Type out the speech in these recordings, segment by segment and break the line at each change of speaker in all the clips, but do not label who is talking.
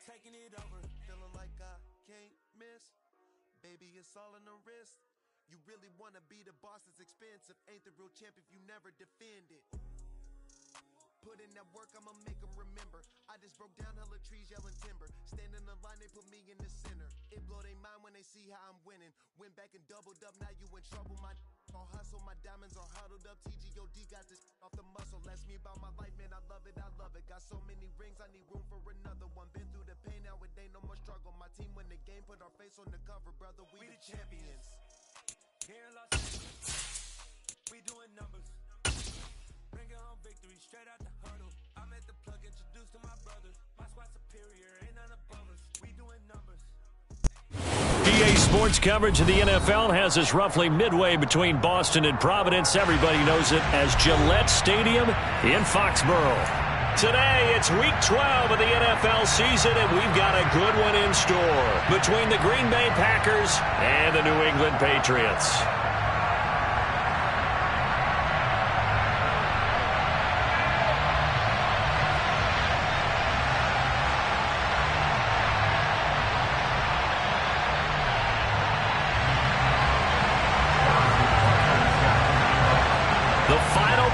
taking it over.
Feeling like I can't miss. Baby, it's all in the wrist. You really want to be the boss, it's expensive. Ain't the real champ if you never defend it. Put in that work, I'ma make them remember. I just broke down hella trees, yelling timber. Stand in the line, they put me in the center. It blow their mind when they see how I'm winning. Went back and doubled up, now you in trouble. My all hustle, my diamonds are huddled up. TGOD got this off the muscle. Ask me about my life, man, I love it, I love it. Got so many rings, I need room for another one. Been through the pain, now it ain't no more struggle. My team win the game, put our face on the cover, brother, we the champions.
Here in Los Angeles, we doing numbers. Bringing home victory straight out the huddle. I'm at the plug, introduced to my brothers. My squad superior, ain't none above us. We doing numbers.
EA Sports coverage of the NFL has us roughly midway between Boston and Providence. Everybody knows it as Gillette Stadium in Foxborough. Today, it's Week 12 of the NFL season, and we've got a good one in store between the Green Bay Packers and the New England Patriots.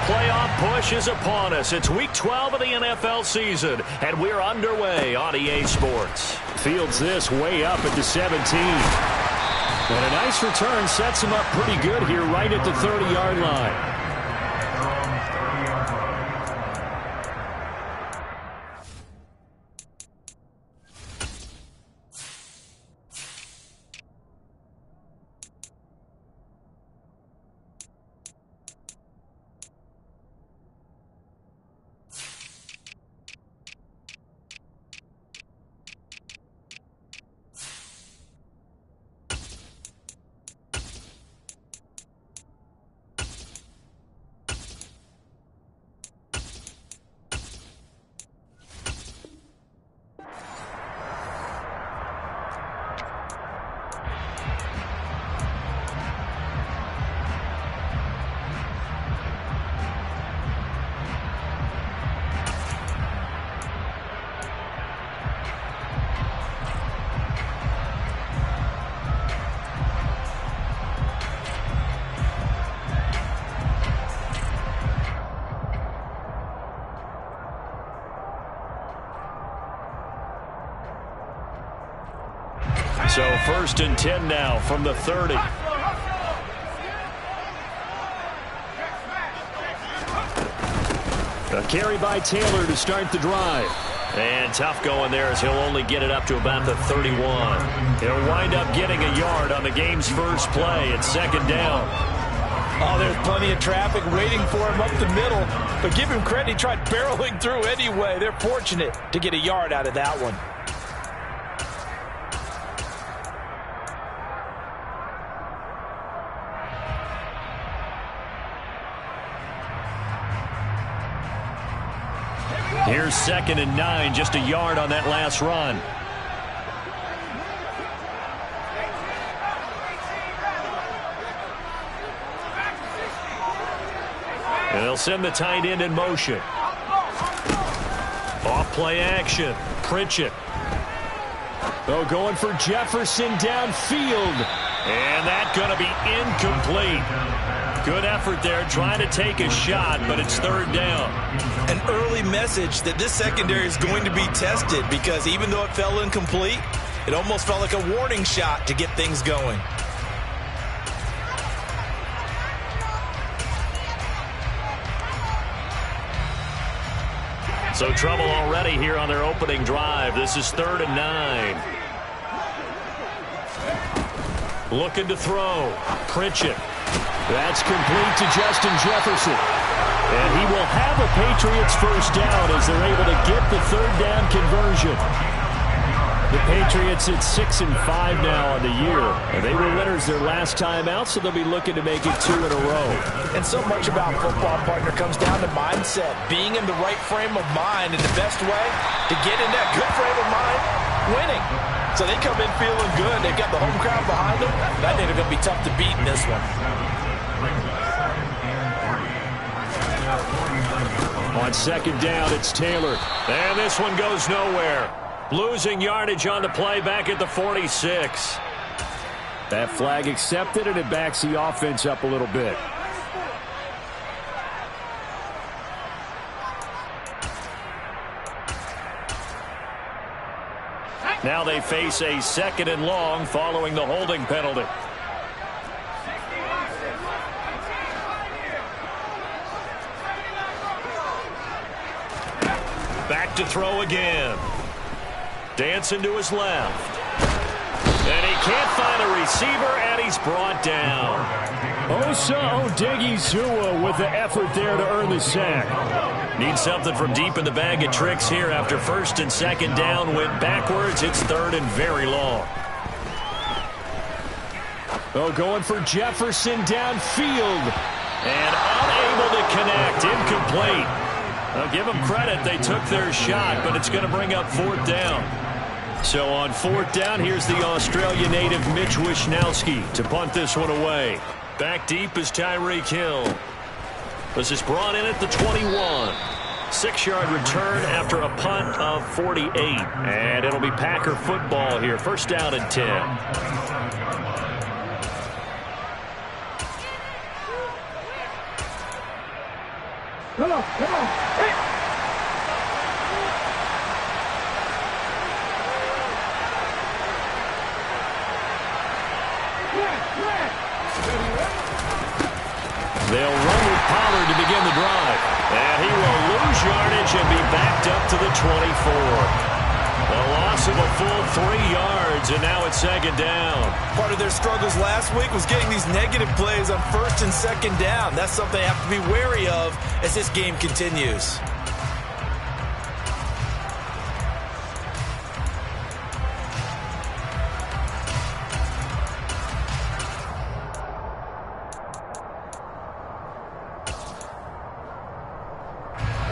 Playoff push is upon us. It's Week 12 of the NFL season, and we're underway on EA Sports. Fields this way up at the 17. And a nice return sets him up pretty good here right at the 30-yard line. So 1st and 10 now from the 30. A carry by Taylor to start the drive. And tough going there as he'll only get it up to about the 31. He'll wind up getting a yard on the game's first play. It's 2nd down.
Oh, there's plenty of traffic waiting for him up the middle. But give him credit, he tried barreling through anyway. They're fortunate to get a yard out of that one.
Here's 2nd and 9, just a yard on that last run. And they'll send the tight end in motion. Off play action. Pritchett. Oh, going for Jefferson downfield. And that's going to be incomplete. Good effort there, trying to take a shot, but it's 3rd down.
An early message that this secondary is going to be tested because even though it fell incomplete, it almost felt like a warning shot to get things going.
So trouble already here on their opening drive. This is 3rd and 9. Looking to throw. Pritchett. That's complete to Justin Jefferson. And he will have a Patriots first down as they're able to get the 3rd down conversion. The Patriots at 6-5 now on the year. And they were winners their last time out, so they'll be looking to make it 2 in a row.
And so much about football, partner, comes down to mindset. Being in the right frame of mind, and the best way to get in that good frame of mind, winning. So they come in feeling good. They've got the home crowd behind them. I think they're going to be tough to beat in this one.
On 2nd down, it's Taylor. And this one goes nowhere. Losing yardage on the play back at the 46.
That flag accepted, and it backs the offense up a little bit.
Now they face a 2nd and long following the holding penalty. Back to throw again. Dancing to his left. And he can't find a receiver, and he's brought down.
Osa Odigizua with the effort there to earn the sack.
Needs something from deep in the bag of tricks here after 1st and 2nd down. Went backwards. It's 3rd and very long.
Oh, going for Jefferson downfield.
And unable to connect. Incomplete. I'll give them credit. They took their shot, but it's going to bring up 4th down. So on 4th down, here's the Australia native Mitch Wishnowsky to punt this one away. Back deep is Tyreek Hill. This is brought in at the 21. 6-yard return after a punt of 48. And it'll be Packer football here. 1st down and 10.
Come on. Hey.
They'll run with Pollard to begin the drive. And he will lose yardage and be backed up to the 24. A loss of a full 3 yards, and now it's 2nd down.
Part of their struggles last week was getting these negative plays on 1st and 2nd down. That's something they have to be wary of as this game continues.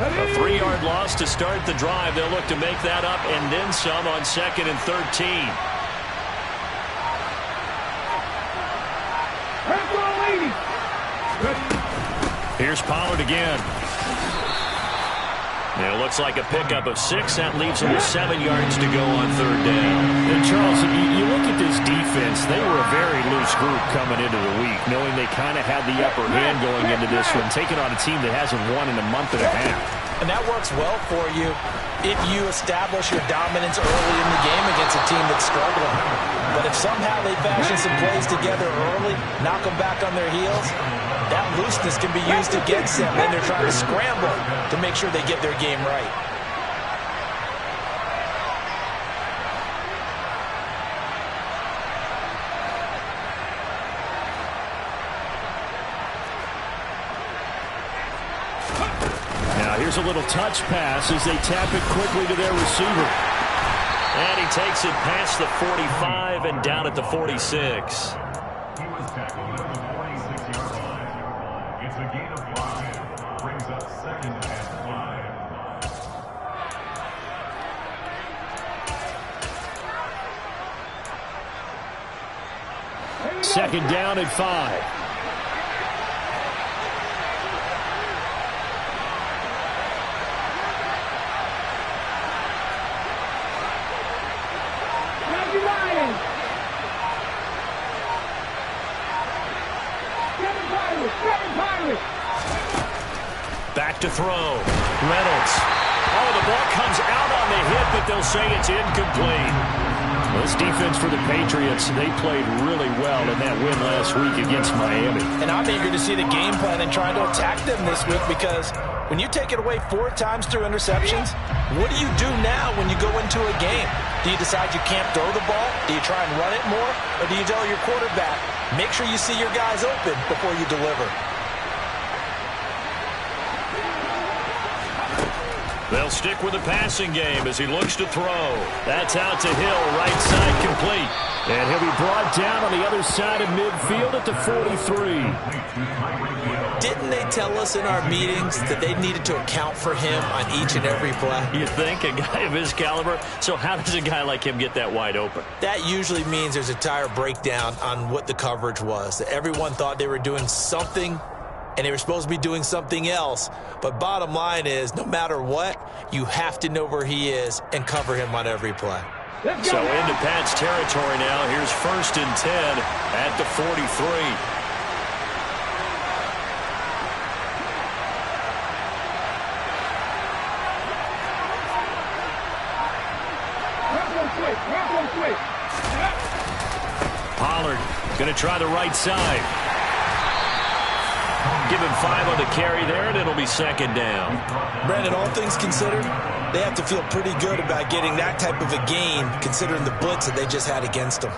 A 3-yard loss to start the drive. They'll look to make that up and then some on 2nd and 13. Here's Pollard again. It looks like a pickup of 6. That leaves him with 7 yards to go on 3rd down.
And Charles, you look at this defense, they were a very loose group coming into the week, knowing they kind of had the upper hand going into this one, taking on a team that hasn't won in a month and a half.
And that works well for you if you establish your dominance early in the game against a team that's struggling. But if somehow they fashion some plays together early, knock them back on their heels, that looseness can be used against them. Then they're trying to scramble to make sure they get their game right.
Now here's a little touch pass as they tap it quickly to their receiver.
And he takes it past the 45 and down at the 46.
He was tackled at the 46-yard line. It's a gain of 5. Brings up 2nd and 5.
2nd down and 5.
Back to throw. Reynolds. Oh, the ball comes out on the hit, but they'll say it's incomplete.
This defense for the Patriots, they played really well in that win last week against Miami.
And I'm eager to see the game plan and trying to attack them this week, because when you take it away 4 times through interceptions, what do you do now when you go into a game? Do you decide you can't throw the ball? Do you try and run it more? Or do you tell your quarterback, make sure you see your guys open before you deliver?
They'll stick with the passing game as he looks to throw. That's out to Hill, right side complete.
And he'll be brought down on the other side of midfield at the 43.
Didn't they tell us in our meetings that they needed to account for him on each and every play?
You think, a guy of his caliber? So how does a guy like him get that wide open?
That usually means there's a tire breakdown on what the coverage was. That everyone thought they were doing something and they were supposed to be doing something else. But bottom line is, no matter what, you have to know where he is and cover him on every play.
So into Pat's territory now. Here's 1st and 10 at the 43. Pollard going to try the right side. Give him 5 on the carry there, and it'll be 2nd down.
Brandon, all things considered, they have to feel pretty good about getting that type of a gain, considering the blitz that they just had against them.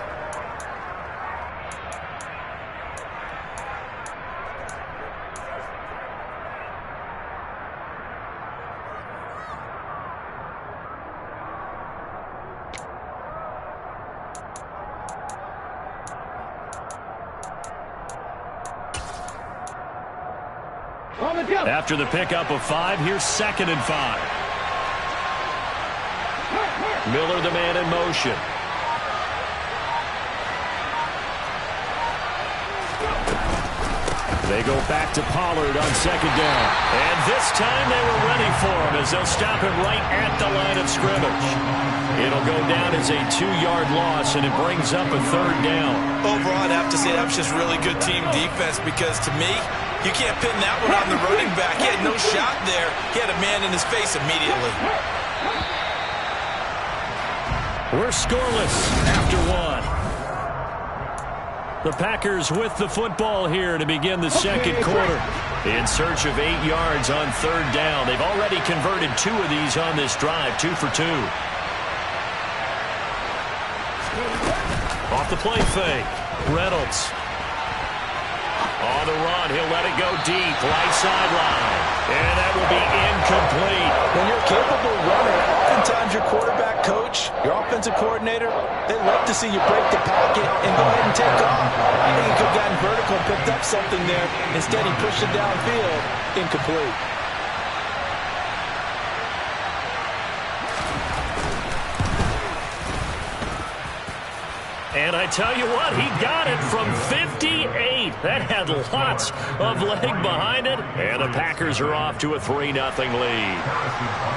After the pickup of 5, here's 2nd and 5. Miller, the man in motion. They go back to Pollard on 2nd down. And this time they were ready for him as they'll stop him right at the line of scrimmage. It'll go down as a 2-yard loss, and it brings up a 3rd down.
Overall, I'd have to say that was just really good team defense because, to me, you can't pin that one on the running back. He had no shot there. He had a man in his face immediately.
We're scoreless after 1. The Packers with the football here to begin the 2nd quarter. In search of 8 yards on 3rd down. They've already converted 2 of these on this drive, 2 for 2. Off the play fake. Reynolds. On the run, he'll let it go deep, right sideline. And that will be incomplete.
When you're a capable runner, oftentimes your quarterback coach, your offensive coordinator, they love to see you break the pocket and go ahead and take off. I think he could have gotten vertical and picked up something there. Instead, he pushed it downfield, incomplete.
And I tell you what, he got it from 58. That had lots of leg behind it. And the Packers are off to a 3-0 lead.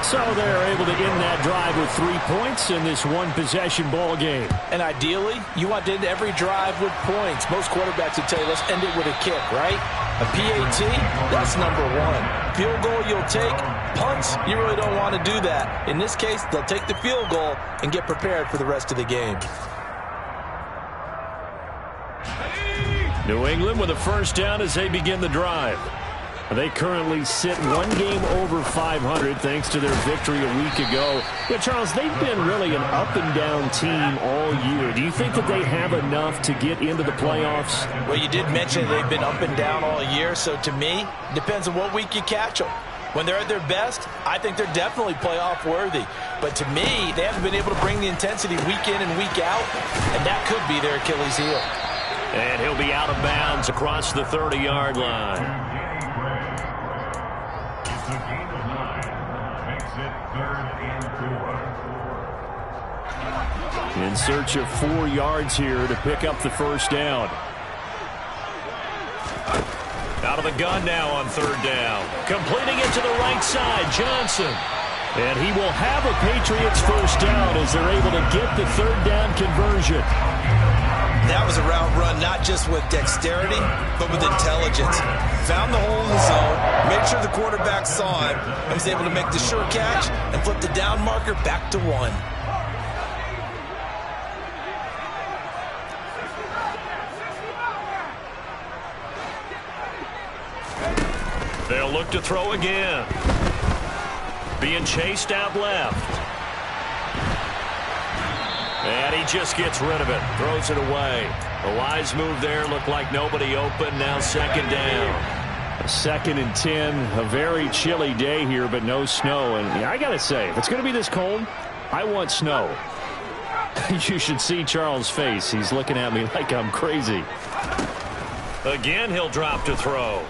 So they're able to end that drive with 3 points in this one-possession ball game.
And ideally, you want to end every drive with points. Most quarterbacks would tell you, let's end it with a kick, right? A PAT, that's number 1. Field goal you'll take. Punts, you really don't want to do that. In this case, they'll take the field goal and get prepared for the rest of the game.
New England with a 1st down as they begin the drive. They currently sit 1 game over 500 thanks to their victory a week ago. But, Charles, they've been really an up-and-down team all year. Do you think that they have enough to get into the playoffs?
Well, you did mention they've been up and down all year, so to me, it depends on what week you catch them. When they're at their best, I think they're definitely playoff worthy. But to me, they haven't been able to bring the intensity week in and week out, and that could be their Achilles heel.
And he'll be out of bounds across the 30-yard line.
It's a gain of 9. Makes it 3rd and 4.
In search of 4 yards here to pick up the 1st down. Out of the gun now on 3rd down. Completing it to the right side, Johnson. And he will have a Patriots 1st down as they're able to get the 3rd down conversion.
That was a route run not just with dexterity, but with intelligence. Found the hole in the zone, made sure the quarterback saw him, and was able to make the sure catch and flip the down marker back to 1.
They'll look to throw again. Being chased out left. And he just gets rid of it. Throws it away. A wise move there. Looked like nobody open. Now 2nd down. 2nd and 10. A very chilly day here, but no snow. And I got to say, if it's going to be this cold, I want snow. You should see Charles' face. He's looking at me like I'm crazy. Again, he'll drop to throw.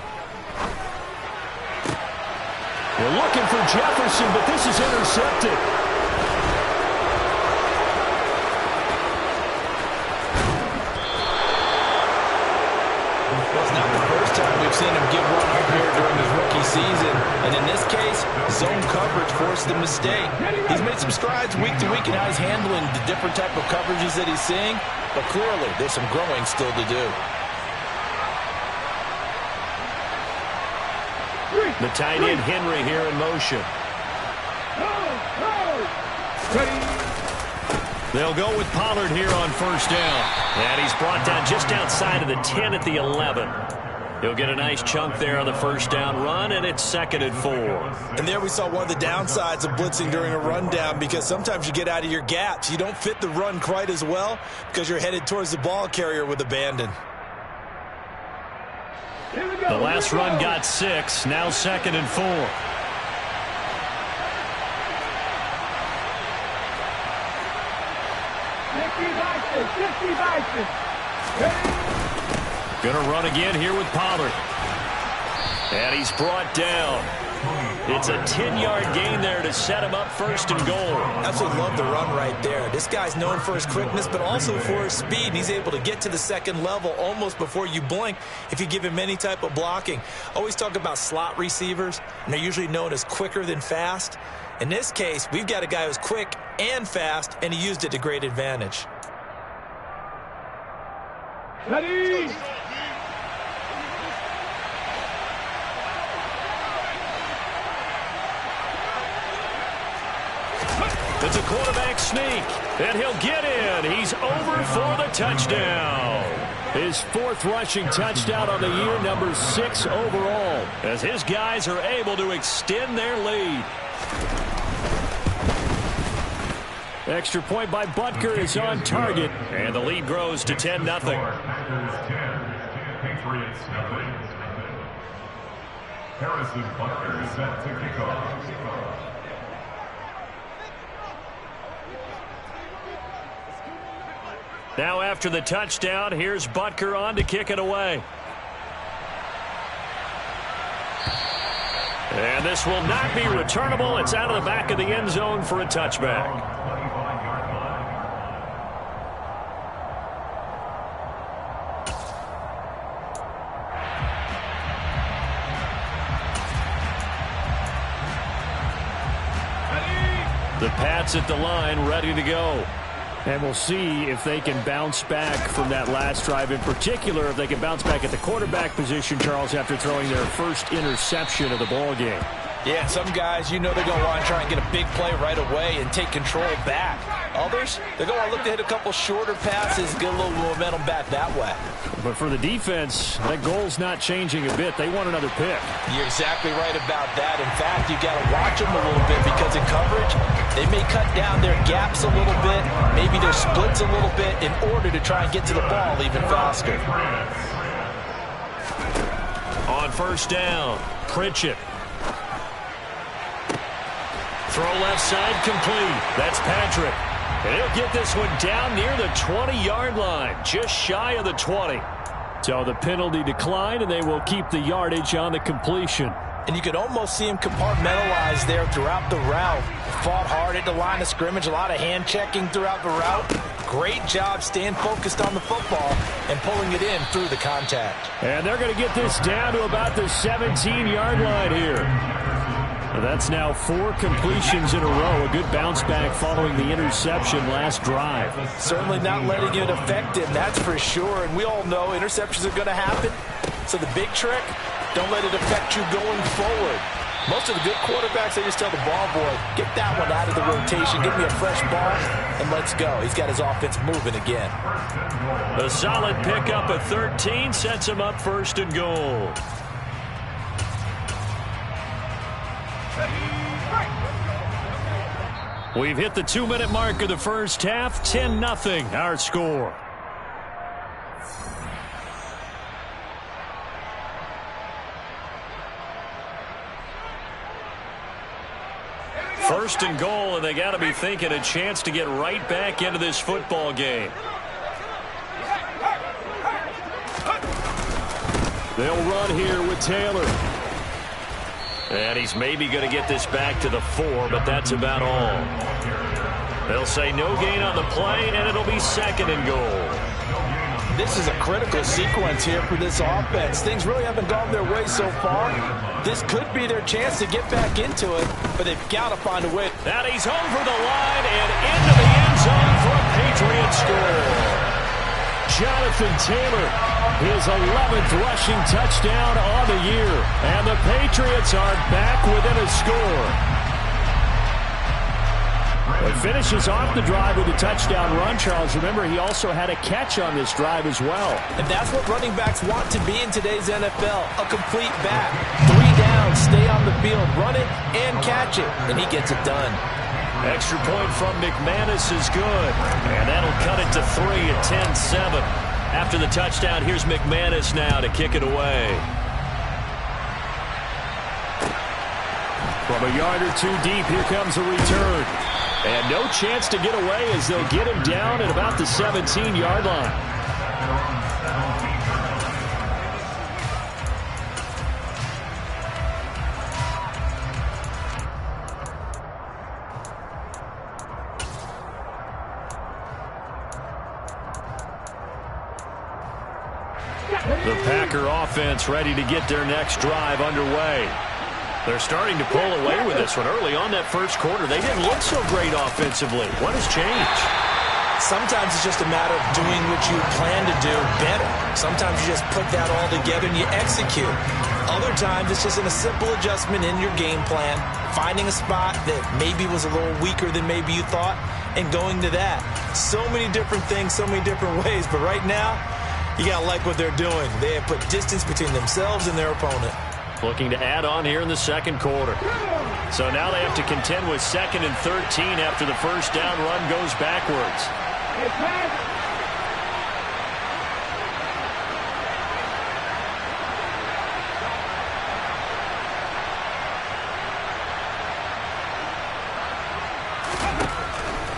We're looking for Jefferson, but this is intercepted.
Well, it's not the first time we've seen him give one up a mistake. He's made some strides week to week in how he's handling the different type of coverages that he's seeing, but clearly there's some growing still to do.
The tight end Henry here in motion. They'll go with Pollard here on first down. And he's brought down just outside of the 10 at the 11. He'll get a nice chunk there on the first down run, and it's 2nd and 4.
And there we saw one of the downsides of blitzing during a rundown, because sometimes you get out of your gaps. You don't fit the run quite as well because you're headed towards the ball carrier with abandon.
The last run got 6, now 2nd and 4. Gonna run again here with Pollard. And he's brought down. It's a 10-yard gain there to set him up 1st and goal.
Absolutely love the run right there. This guy's known for his quickness, but also for his speed. He's able to get to the second level almost before you blink if you give him any type of blocking. Always talk about slot receivers, and they're usually known as quicker than fast. In this case, we've got a guy who's quick and fast, and he used it to great advantage.
Ready?
It's a quarterback sneak, and he'll get in. He's over for the touchdown. His 4th rushing touchdown on the year, number 6 overall, as his guys are able to extend their lead. Extra point by Butker is on target, and the lead grows to 10-0.
Packers 10, Patriots 0. Harrison Butker set to kick off.
Now after the touchdown, here's Butker on to kick it away. And this will not be returnable. It's out of the back of the end zone for a touchback. The Pats at the line, ready to go. And we'll see if they can bounce back from that last drive. In particular, if they can bounce back at the quarterback position, Charles, after throwing their first interception of the ball game.
Yeah, and some guys, you know they're going to want to try and get a big play right away and take control back. Others, they're going to look to hit a couple shorter passes, get a little momentum back that way.
But for the defense, that goal's not changing a bit. They want another pick.
You're exactly right about that. In fact, you've got to watch them a little bit, because in coverage, they may cut down their gaps a little bit, maybe their splits a little bit, in order to try and get to the ball even faster.
On first down, Pritchett. Throw left side complete. That's Patrick. And he'll get this one down near the 20-yard line, just shy of the 20. So the penalty declined, and they will keep the yardage on the completion.
And you could almost see him compartmentalize there throughout the route. Fought hard at the line of scrimmage, a lot of hand checking throughout the route. Great job staying focused on the football and pulling it in through the contact.
And they're going to get this down to about the 17-yard line here. That's now 4 completions in a row. A good bounce back following the interception last drive.
Certainly not letting it affect him, that's for sure. And we all know interceptions are going to happen. So the big trick, don't let it affect you going forward. Most of the good quarterbacks, they just tell the ball boy, get that one out of the rotation, give me a fresh ball, and let's go. He's got his offense moving again.
A solid pickup at 13 sets him up 1st and goal. We've hit the 2-minute mark of the first half. 10-0 our score. First and goal, and they got to be thinking a chance to get right back into this football game. They'll run here with Taylor. And he's maybe going to get this back to the 4, but that's about all. They'll say no gain on the play, and it'll be 2nd and goal.
this is a critical sequence here for this offense. Things really haven't gone their way so far. This could be their chance to get back into it, but they've got to find a way.
And he's over the line and into the end zone for a Patriot score. Jonathan Taylor, his 11th rushing touchdown on the year. And the Patriots are back within a score. He finishes off the drive with a touchdown run, Charles. Remember, he also had a catch on this drive as well.
And that's what running backs want to be in today's NFL, a complete back. 3 downs, stay on the field, run it, and catch it. And he gets it done.
Extra point from McManus is good. And that'll cut it to 3 at 10-7. After the touchdown, here's McManus now to kick it away. From a yard or two deep, here comes a return. And no chance to get away as they'll get him down at about the 17-yard line. The Packer offense ready to get their next drive underway. They're starting to pull away with this one. Early on that first quarter, they didn't look so great offensively. What has changed?
Sometimes it's just a matter of doing what you plan to do better. Sometimes you just put that all together and you execute. Other times it's just a simple adjustment in your game plan, finding a spot that maybe was a little weaker than maybe you thought, and going to that. So many different things, so many different ways, but right now, you got to like what they're doing. They have put distance between themselves and their opponent.
Looking to add on here in the second quarter. So now they have to contend with 2nd and 13 after the first down run goes backwards.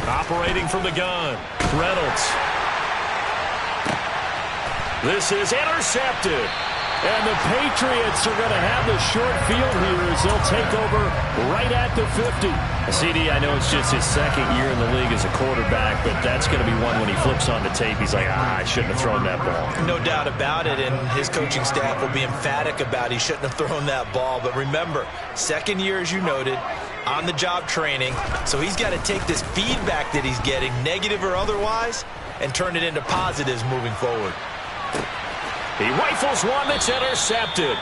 Operating from the gun, Reynolds. This is intercepted. And the Patriots are going to have the short field here as they'll take over right at the 50. CD, I know it's just his 2nd year in the league as a quarterback, but that's going to be one when he flips on the tape, he's like, I shouldn't have thrown that ball.
No doubt about it, and his coaching staff will be emphatic about he shouldn't have thrown that ball. But remember, 2nd year, as you noted, on-the-job training, so he's got to take this feedback that he's getting, negative or otherwise, and turn it into positives moving forward.
He rifles one that's intercepted.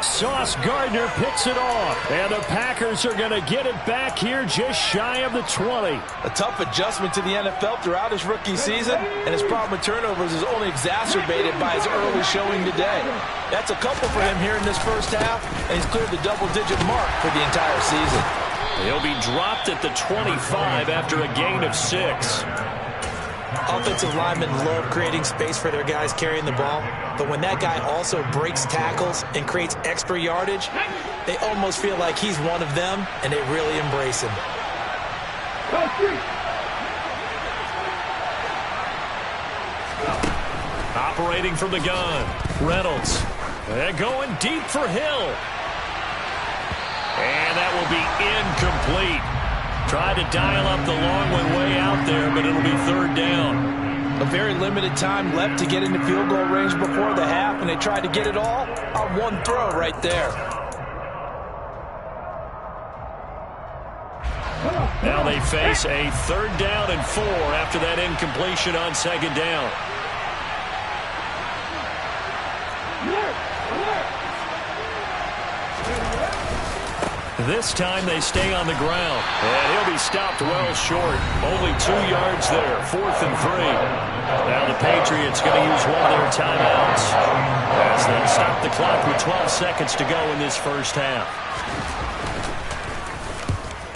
Sauce Gardner picks it off. And the Packers are going to get it back here just shy of the 20.
A tough adjustment to the NFL throughout his rookie season, and his problem with turnovers is only exacerbated by his early showing today. That's a couple for him here in this first half, and he's cleared the double-digit mark for the entire season.
He'll be dropped at the 25 after a gain of 6.
Offensive linemen love creating space for their guys carrying the ball, but when that guy also breaks tackles and creates extra yardage, they almost feel like he's one of them, and they really embrace him.
Operating from the gun, Reynolds. And going deep for Hill. And that will be incomplete. Tried to dial up the long one way out there, but it'll be 3rd down.
A very limited time left to get into field goal range before the half, and they tried to get it all on one throw right there.
Now they face a 3rd down and 4 after that incompletion on 2nd down. This time they stay on the ground, and he'll be stopped well short. Only 2 yards there, 4th and 3. Now the Patriots going to use one of their timeouts as they stop the clock with 12 seconds to go in this first half.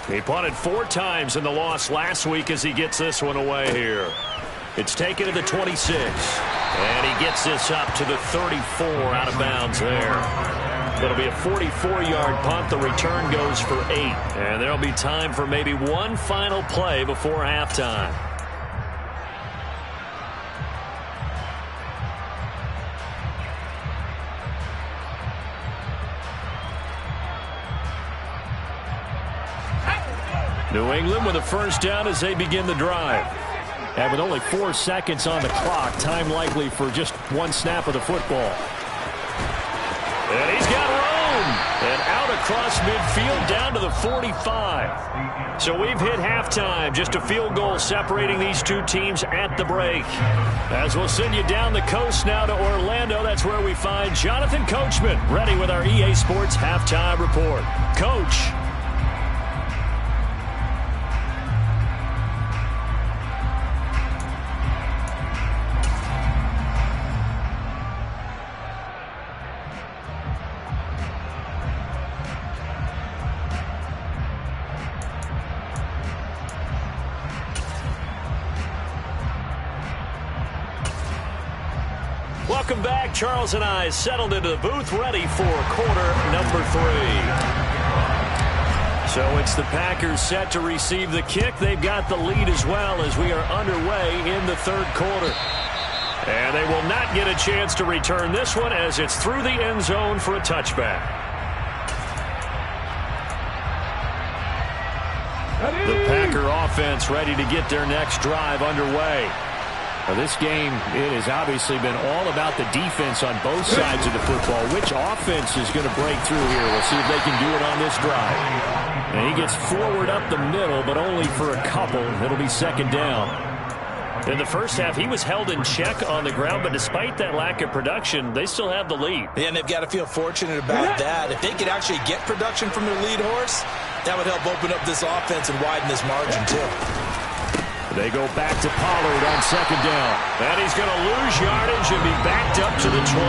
He punted 4 times in the loss last week as he gets this one away here. It's taken to the 26, and he gets this up to the 34 out of bounds there. It'll be a 44-yard punt. The return goes for 8. And there'll be time for maybe one final play before halftime. New England with a first down as they begin the drive.
And with only 4 seconds on the clock, time likely for just one snap of the football. And he's got room. And out across midfield down to the 45. So we've hit halftime. Just a field goal separating these two teams at the break. As we'll send you down the coast now to Orlando, that's where we find Jonathan Coachman ready with our EA Sports Halftime Report. Coach. Welcome back. Charles and I settled into the booth, ready for quarter number 3. So it's the Packers set to receive the kick. They've got the lead as well as we are underway in the third quarter. And they will not get a chance to return this one as it's through the end zone for a touchback. The Packer offense ready to get their next drive underway. Now this game, it has obviously been all about the defense on both sides of the football. Which offense is going to break through here? We'll see if they can do it on this drive. And he gets forward up the middle, but only for a couple. It'll be second down. In the first half, he was held in check on the ground, but despite that lack of production, they still have the lead.
Yeah, and they've got to feel fortunate about that. If they could actually get production from their lead horse, that would help open up this offense and widen this margin, too.
They go back to Pollard on second down. And he's going to lose yardage and be backed up to the 25.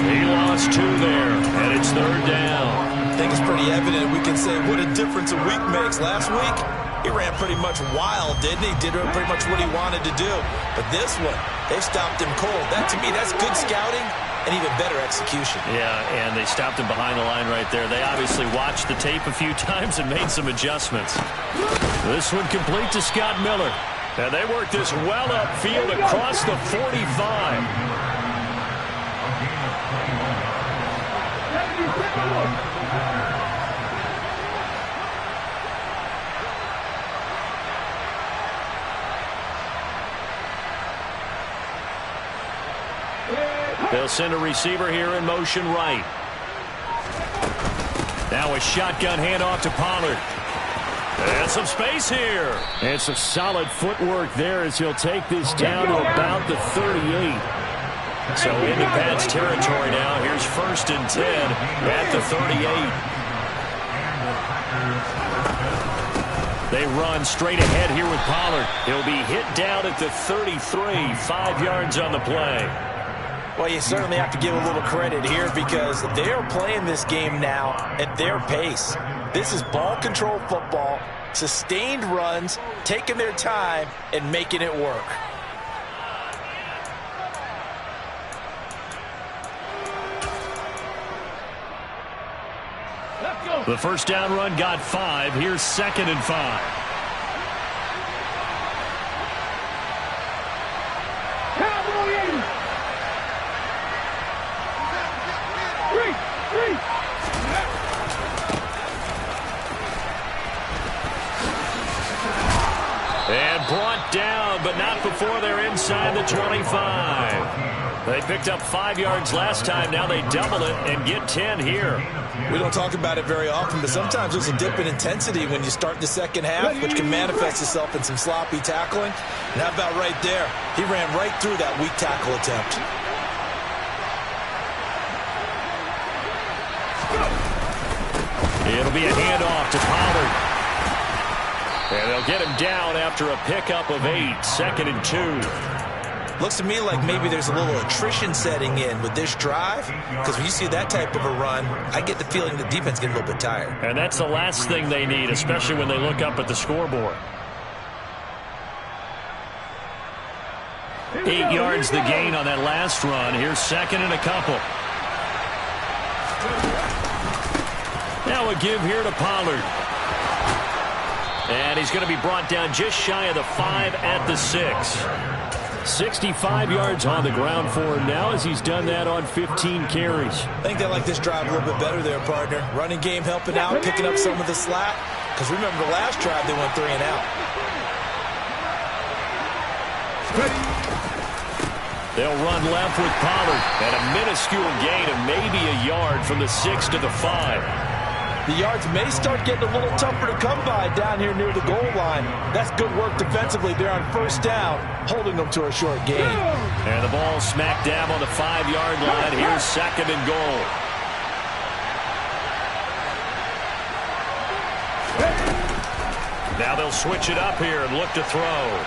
He lost 2 there, and it's third down.
I think it's pretty evident. We can say what a difference a week makes. Last week, he ran pretty much wild, didn't he? Did pretty much what he wanted to do. But this one, they stopped him cold. That, to me, that's good scouting and even better execution. Yeah,
and they stopped him behind the line right there. They obviously watched the tape a few times and made some adjustments. This one complete to Scott Miller. And they work this well upfield across the 45. They'll send a receiver here in motion right. Now a shotgun handoff to Pollard. And some space here. And some solid footwork there as he'll take this down to about the 38. So into Pat's territory now. Here's 1st and 10 at the 38. They run straight ahead here with Pollard. He'll be hit down at the 33, 5 yards on the play.
Well, you certainly have to give a little credit here because they are playing this game now at their pace. This is ball control football, sustained runs, taking their time, and making it work.
The first down run got 5. Here's 2nd and 5. And brought down, but not before they're inside the 25. They picked up 5 yards last time. Now they double it and get 10 here.
We don't talk about it very often, but sometimes there's a dip in intensity when you start the second half, which can manifest itself in some sloppy tackling. And how about right there? He ran right through that weak tackle attempt.
It'll be a handoff to Pollard. And they'll get him down after a pickup of 8, 2nd and 2.
Looks to me like maybe there's a little attrition setting in with this drive, because when you see that type of a run, I get the feeling the defense getting a little bit tired.
And that's the last thing they need, especially when they look up at the scoreboard. 8 yards the gain on that last run. Here's 2nd and a couple. Now a give here to Pollard. And he's going to be brought down just shy of the 5 at the 6. 65 yards on the ground for him now as he's done that on 15 carries.
I think they like this drive a little bit better there, partner. Running game helping out, picking up some of the slack. Because remember the last drive, they went 3 and out.
They'll run left with Pollard, and a minuscule gain of maybe a yard from the 6 to the 5.
The yards may start getting a little tougher to come by down here near the goal line. That's good work defensively there on first down, holding them to a short gain.
And the ball smack dab on the 5-yard line. Here's 2nd and goal. Now they'll switch it up here and look to throw.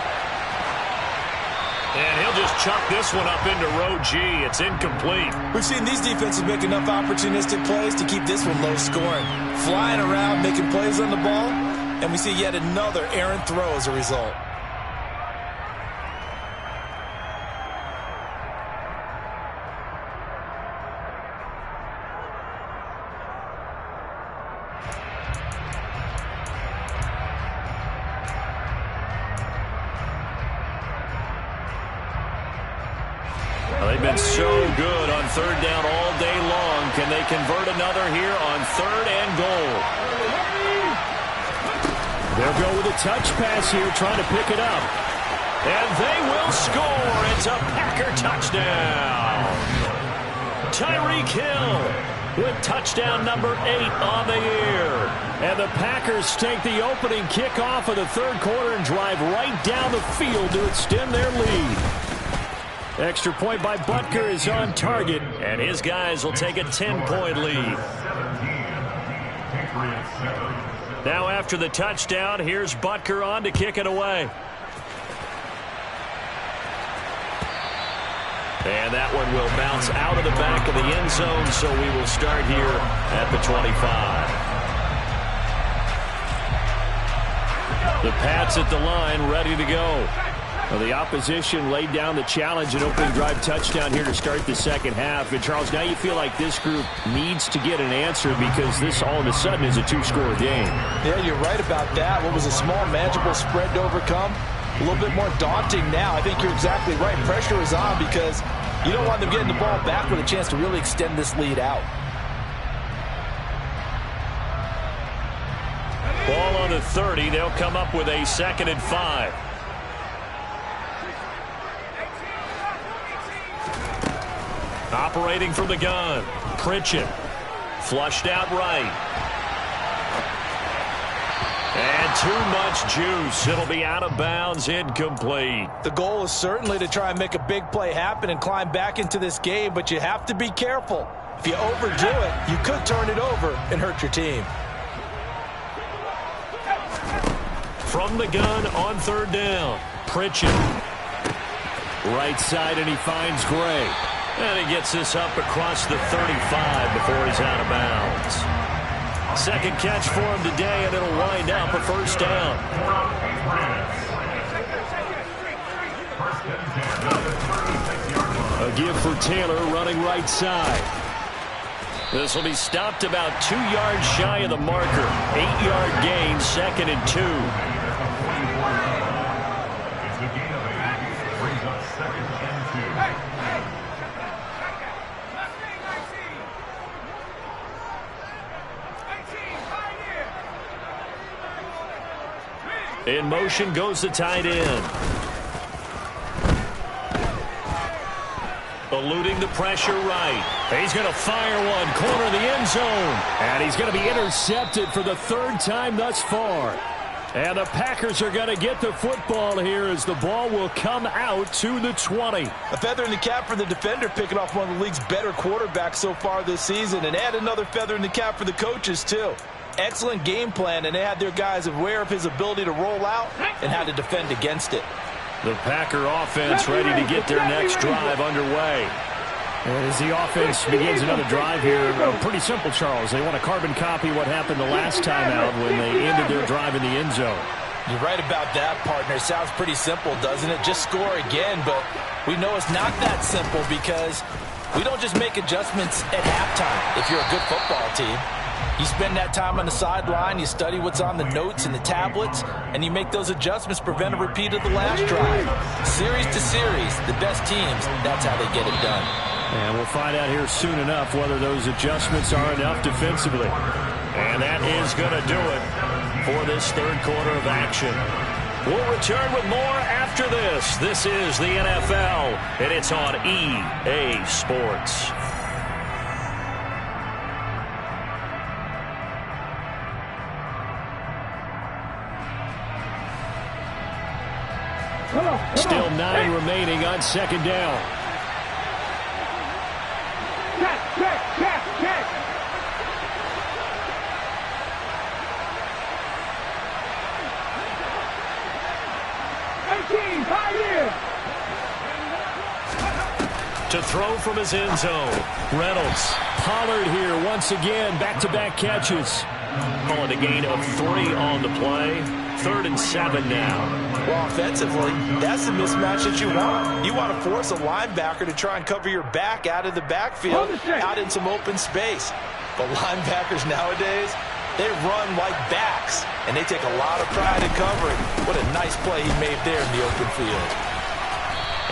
And he'll just chuck this one up into row G. It's incomplete.
We've seen these defenses make enough opportunistic plays to keep this one low scoring. Flying around, making plays on the ball, and we see yet another errant throw as a result.
They've been so good on 3rd down all day long. Can they convert another here on 3rd and goal?
They'll go with a touch pass here, trying to pick it up.
And they will score. It's a Packer touchdown. Tyreek Hill with touchdown number 8 on the year.
And the Packers take the opening kickoff of the 3rd quarter and drive right down the field to extend their lead. Extra point by Butker is on target,
and his guys will take a 10-point lead. Now after the touchdown, here's Butker on to kick it away. And that one will bounce out of the back of the end zone, so we will start here at the 25. The Pats at the line, ready to go.
Well, the opposition laid down the challenge and opening drive touchdown here to start the 2nd half. And, Charles, now you feel like this group needs to get an answer because this all of a sudden is a 2-score game.
Yeah, you're right about that. What was a small, manageable spread to overcome, a little bit more daunting now. I think you're exactly right. Pressure is on because you don't want them getting the ball back with a chance to really extend this lead out.
Ball on the 30. They'll come up with a 2nd and 5. Operating from the gun, Pritchett. Flushed out right. And too much juice. It'll be out of bounds, incomplete.
The goal is certainly to try and make a big play happen and climb back into this game, but you have to be careful. If you overdo it, you could turn it over and hurt your team.
From the gun on 3rd down, Pritchett.
Right side, and he finds Gray.
And he gets this up across the 35 before he's out of bounds. 2nd catch for him today, and it'll wind up a 1st down.
A give for Taylor running right side.
This will be stopped about 2 yards shy of the marker. 8-yard gain, 2nd and 2.
It's a gain of 8. Brings up 2nd and 2.
In motion goes the tight end. Eluding the pressure right. He's going to fire one, corner of the end zone.
And he's going to be intercepted for the 3rd time thus far. And the Packers are going to get the football here as the ball will come out to the 20.
A feather in the cap for the defender, picking off one of the league's better quarterbacks so far this season. And add another feather in the cap for the coaches, too. Excellent game plan, and they had their guys aware of his ability to roll out and how to defend against it.
The Packer offense ready to get their next drive underway.
As the offense begins another drive here, pretty simple, Charles. They want to carbon copy what happened the last time out when they ended their drive in the end zone.
You're right about that, partner. Sounds pretty simple, doesn't it? Just score again, but we know it's not that simple because we don't just make adjustments at halftime if you're a good football team. You spend that time on the sideline, you study what's on the notes and the tablets, and you make those adjustments, prevent a repeat of the last drive. Series to series, the best teams, that's how they get it done.
And we'll find out here soon enough whether those adjustments are enough defensively.
And that is going to do it for this 3rd quarter of action. We'll return with more after this. This is the NFL, and it's on EA Sports. Still 9 remaining on second down.
Check. 18, 5 years.
To throw from his end zone. Reynolds. Pollard here once again. Back-to-back catches. Calling a gain of 3 on the play. 3rd and 7 now.
Well, offensively, that's the mismatch that you want. You want to force a linebacker to try and cover your back out of the backfield, out in some open space. But linebackers nowadays, they run like backs, and they take a lot of pride in covering. What a nice play he made there in the open field.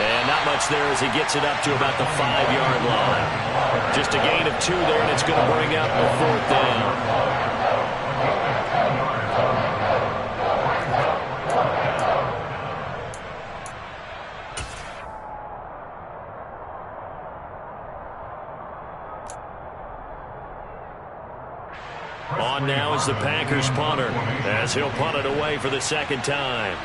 And not much there as he gets it up to about the 5-yard line. Just a gain of 2 there, and it's going to bring up a 4th down. On now is the Packers punter, as he'll punt it away for the 2nd time.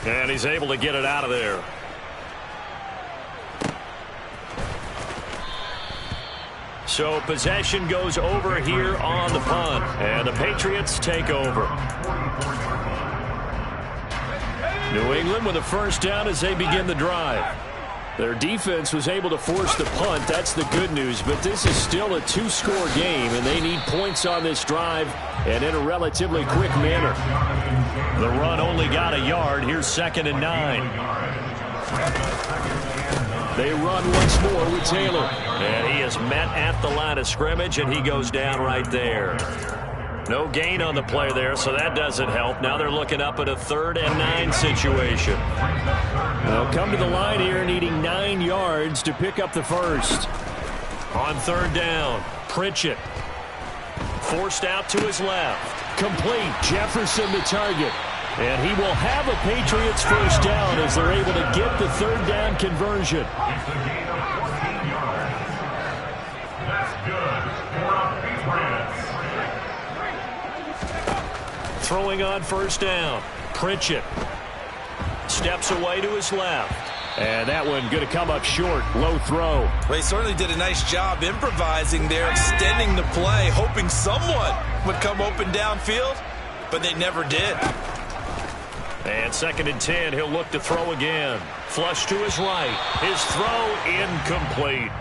And he's able to get it out of there. So possession goes over here on the punt, and the Patriots take over. New England with a 1st down as they begin the drive. Their defense was able to force the punt. That's the good news. But this is still a 2-score game, and they need points on this drive and in a relatively quick manner. The run only got a yard. Here's 2nd and 9. They run once more with Taylor. And he is met at the line of scrimmage, and he goes down right there. No gain on the play there, so that doesn't help. Now they're looking up at a 3rd and 9 situation. They'll come to the line here needing 9 yards to pick up the 1st. On 3rd down, Pritchett. Forced out to his left. Complete. Jefferson the target. And he will have a Patriots 1st down as they're able to get the 3rd down conversion.
It's a gain of 14 yards. That's good for the Patriots.
Throwing on 1st down. Pritchett steps away to his left. And that one going to come up short. Low throw.
Well, he certainly did a nice job improvising there, extending the play, hoping someone would come open downfield, but they never did.
And 2nd and 10, he'll look to throw again. Flush to his right. His throw incomplete.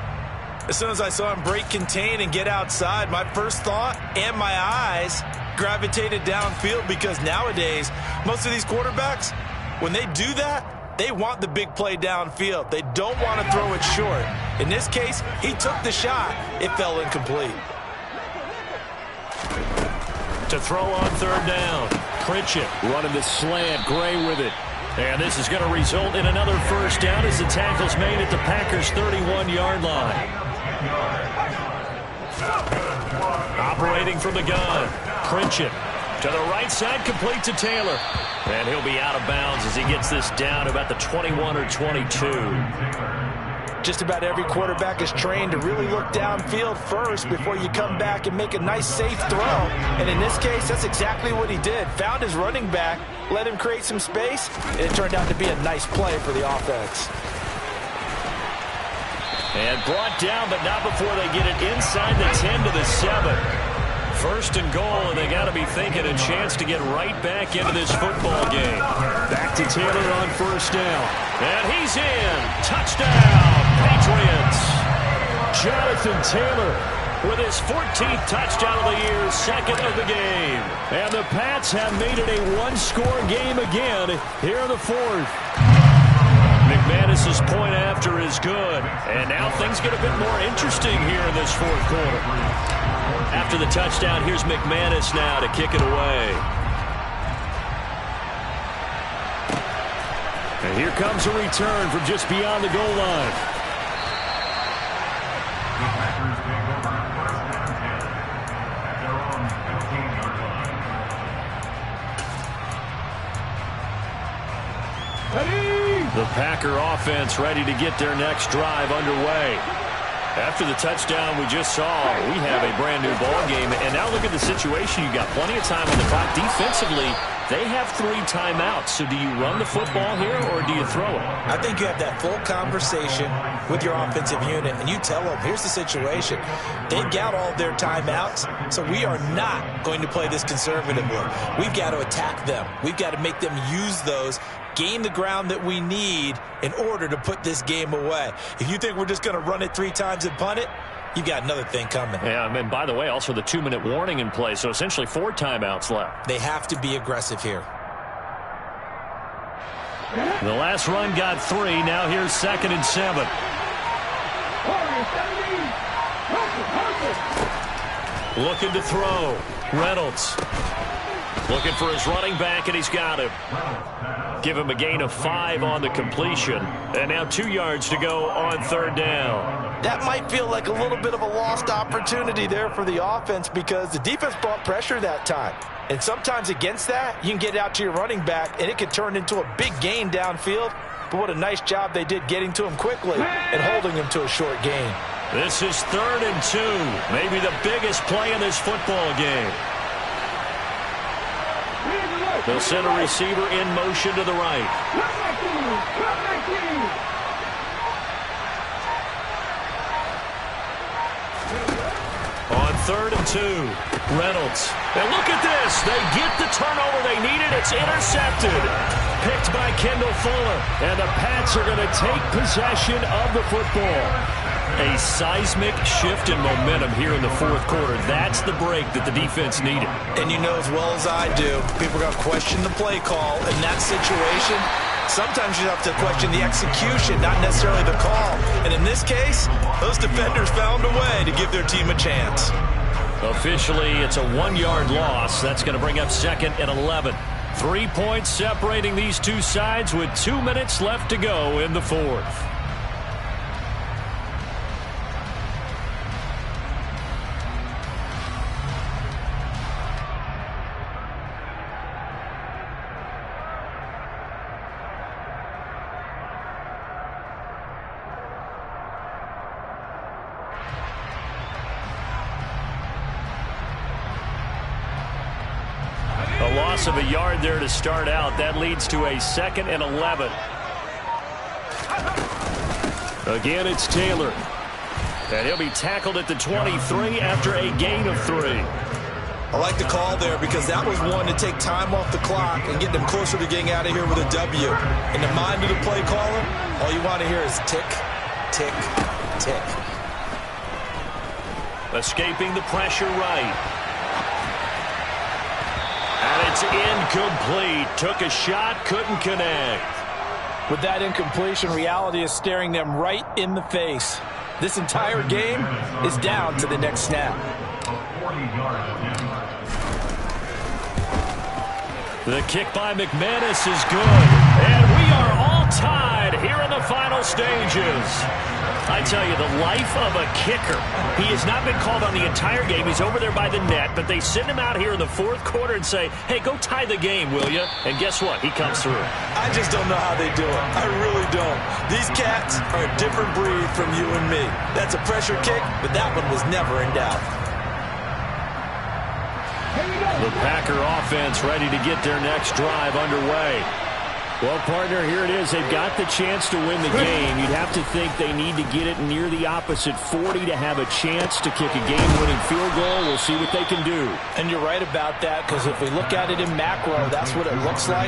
As soon as I saw him break contain and get outside, my first thought and my eyes gravitated downfield, because nowadays, most of these quarterbacks, when they do that, they want the big play downfield. They don't want to throw it short. In this case, he took the shot. It fell incomplete.
To throw on 3rd down. Pritchett running the slant. Gray with it. And this is going to result in another 1st down as the tackle's made at the Packers' 31-yard line. Operating from the gun. Pritchett to the right side, complete to Taylor. And he'll be out of bounds as he gets this down about the 21 or 22.
Just about every quarterback is trained to really look downfield first before you come back and make a nice, safe throw. And in this case, that's exactly what he did. Found his running back, let him create some space, and it turned out to be a nice play for the offense.
And brought down, but not before they get it inside the 10 to the 7. 1st and goal, and they got to be thinking a chance to get right back into this football game. Back to Taylor on 1st down. And he's in. Touchdown, Patriots. Jonathan Taylor with his 14th touchdown of the year, 2nd of the game. And the Pats have made it a 1-score game again here in the 4th. McManus's point after is good. And now things get a bit more interesting here in this 4th quarter. After the touchdown, here's McManus now to kick it away. And here comes a return from just beyond the goal line. The Packer offense ready to get their next drive underway. After the touchdown we just saw, we have a brand new ball game. And now look at the situation. You got plenty of time on the clock. Defensively, they have 3 timeouts. So do you run the football here or do you throw it?
I think you have that full conversation with your offensive unit, and you tell them, here's the situation. They've got all their timeouts, so we are not going to play this conservatively. We've got to attack them. We've got to make them use those, gain the ground that we need in order to put this game away. If you think we're just going to run it 3 times and punt it, you got another thing coming.
Yeah, and by the way, also the 2-minute warning in play, so essentially 4 timeouts left.
They have to be aggressive here.
The last run got 3. Now here's 2nd and 7. Looking to throw. Reynolds. Looking for his running back, and he's got him. Give him a gain of 5 on the completion. And now 2 yards to go on 3rd down.
That might feel like a little bit of a lost opportunity there for the offense because the defense brought pressure that time. And sometimes against that, you can get out to your running back, and it can turn into a big gain downfield. But what a nice job they did getting to him quickly and holding him to a short gain.
This is 3rd and 2. Maybe the biggest play in this football game. They'll send a receiver in motion to the right. On 3rd and 2, Reynolds. And look at this. They get the turnover they needed. It's intercepted. Picked by Kendall Fuller. And the Pats are going to take possession of the football. A seismic shift in momentum here in the 4th quarter. That's the break that the defense needed.
And you know as well as I do, people are going to question the play call. In that situation, sometimes you have to question the execution, not necessarily the call. And in this case, those defenders found a way to give their team a chance.
Officially, it's a 1-yard loss. That's going to bring up 2nd and 11. 3 points separating these two sides with 2 minutes left to go in the 4th. A loss of a yard there to start out. That leads to a 2nd and 11. Again, it's Taylor. And he'll be tackled at the 23 after a gain of 3.
I like the call there because that was one to take time off the clock and get them closer to getting out of here with a W. In the mind of the play caller, all you want to hear is tick, tick, tick.
Escaping the pressure right. And it's incomplete. Took a shot, couldn't connect.
With that incompletion, reality is staring them right in the face. This entire game is down to the next snap.
The kick by McManus is good. And we are all tied here in the final stages. I tell you, the life of a kicker. He has not been called on the entire game. He's over there by the net, but they send him out here in the 4th quarter and say, hey, go tie the game, will you? And guess what? He comes through.
I just don't know how they do it. I really don't. These cats are a different breed from you and me. That's a pressure kick, but that one was never in doubt.
The Packer offense ready to get their next drive underway. Well, partner, here it is. They've got the chance to win the game. You'd have to think they need to get it near the opposite 40 to have a chance to kick a game-winning field goal. We'll see what they can do.
And you're right about that, because if we look at it in macro, that's what it looks like.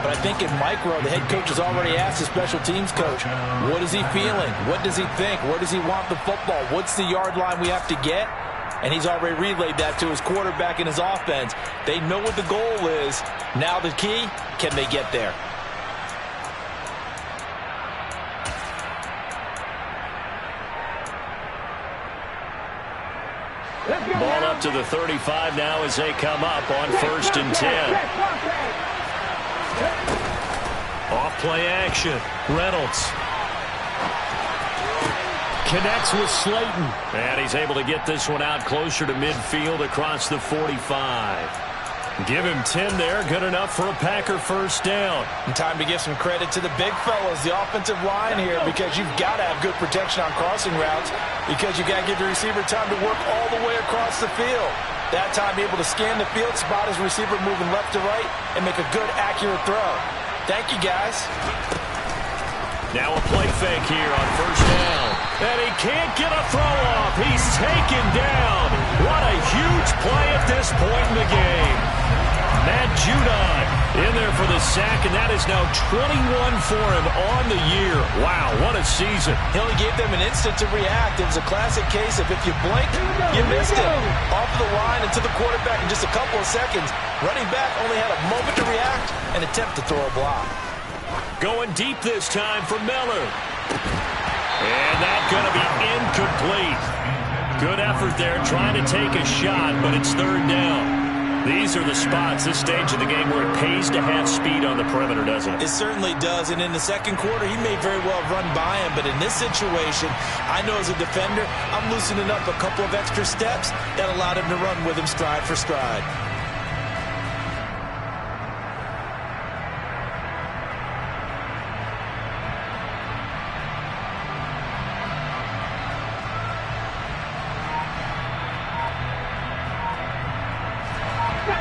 But I think in micro, the head coach has already asked the special teams coach, what is he feeling? What does he think? Where does he want the football? What's the yard line we have to get? And he's already relayed that to his quarterback and his offense. They know what the goal is. Now the key, can they get there?
Ball up to the 35 now as they come up on 1st and 10. Off play action. Reynolds. Connects with Slayton. And he's able to get this one out closer to midfield across the 45. Give him 10 there. Good enough for a Packer first down.
And time to give some credit to the big fellas, the offensive line here, because you've got to have good protection on crossing routes because you've got to give the receiver time to work all the way across the field. That time, able to scan the field, spot his receiver moving left to right, and make a good, accurate throw. Thank you, guys.
Now a play fake here on first down. And he can't get a throw off. He's taken down. What a huge play at this point in the game. Madden23 in there for the sack, and that is now 21 for him on the year. Wow, what a season.
He only gave them an instant to react. It was a classic case of if you blink, you missed it. Off the line and to the quarterback in just a couple of seconds. Running back only had a moment to react and attempt to throw a block.
Going deep this time for Miller. And that's going to be incomplete. Good effort there trying to take a shot, but it's third down. These are the spots, this stage of the game, where it pays to have speed on the perimeter, doesn't it?
It certainly does, and in the second quarter, he may very well have run by him, but in this situation, I know as a defender, I'm loosening up a couple of extra steps that allowed him to run with him stride for stride.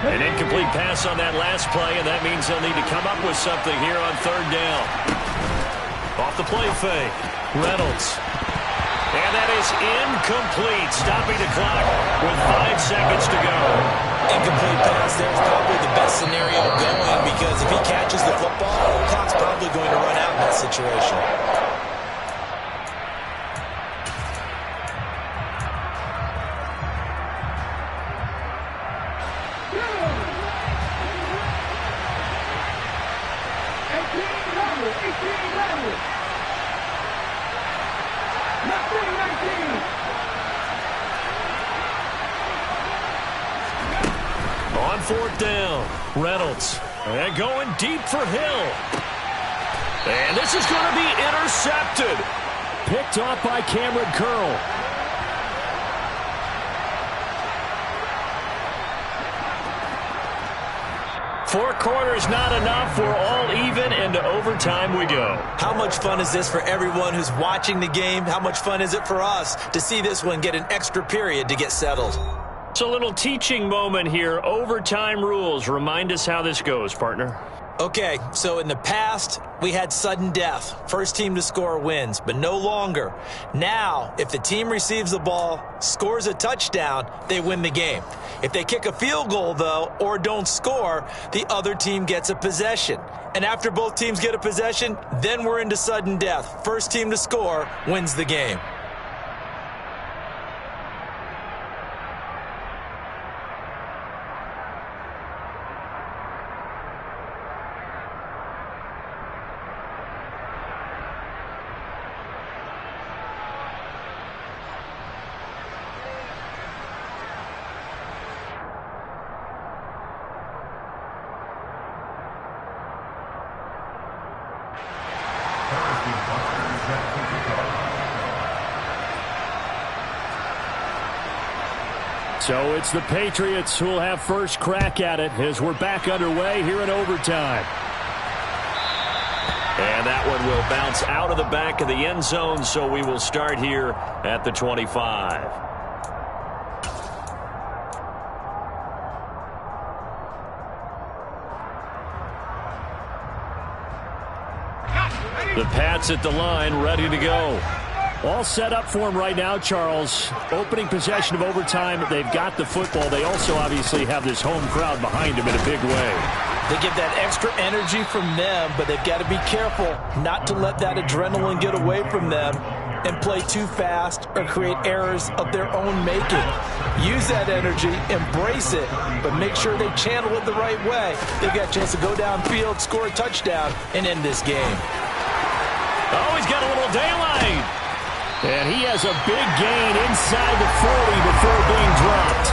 An incomplete pass on that last play, and that means they'll need to come up with something here on third down. Off the play fake, Reynolds. And that is incomplete, stopping the clock with 5 seconds to go.
Incomplete pass there is probably the best scenario going because if he catches the football, the clock's probably going to run out in that situation.
On fourth down, Reynolds. And going deep for Hill. And this is going to be intercepted. Picked off by Cameron Curl. Four quarters not enough. We're all even, and to overtime we go.
How much fun is this for everyone who's watching the game? How much fun is it for us to see this one get an extra period to get settled?
It's a little teaching moment here. Overtime rules. Remind us how this goes, partner.
Okay, so in the past, we had sudden death. First team to score wins, but no longer. Now, if the team receives the ball, scores a touchdown, they win the game. If they kick a field goal, though, or don't score, the other team gets a possession. And after both teams get a possession, then we're into sudden death. First team to score wins the game.
So it's the Patriots who will have first crack at it as we're back underway here in overtime. And that one will bounce out of the back of the end zone, so we will start here at the 25. The Pats at the line, ready to go. All set up for him right now, Charles. Opening possession of overtime. They've got the football. They also obviously have this home crowd behind them in a big way.
They get that extra energy from them, but they've got to be careful not to let that adrenaline get away from them and play too fast or create errors of their own making. Use that energy, embrace it, but make sure they channel it the right way. They've got a chance to go downfield, score a touchdown, and end this game.
Oh, he's got a little daylight. And he has a big gain inside the 40 before being dropped.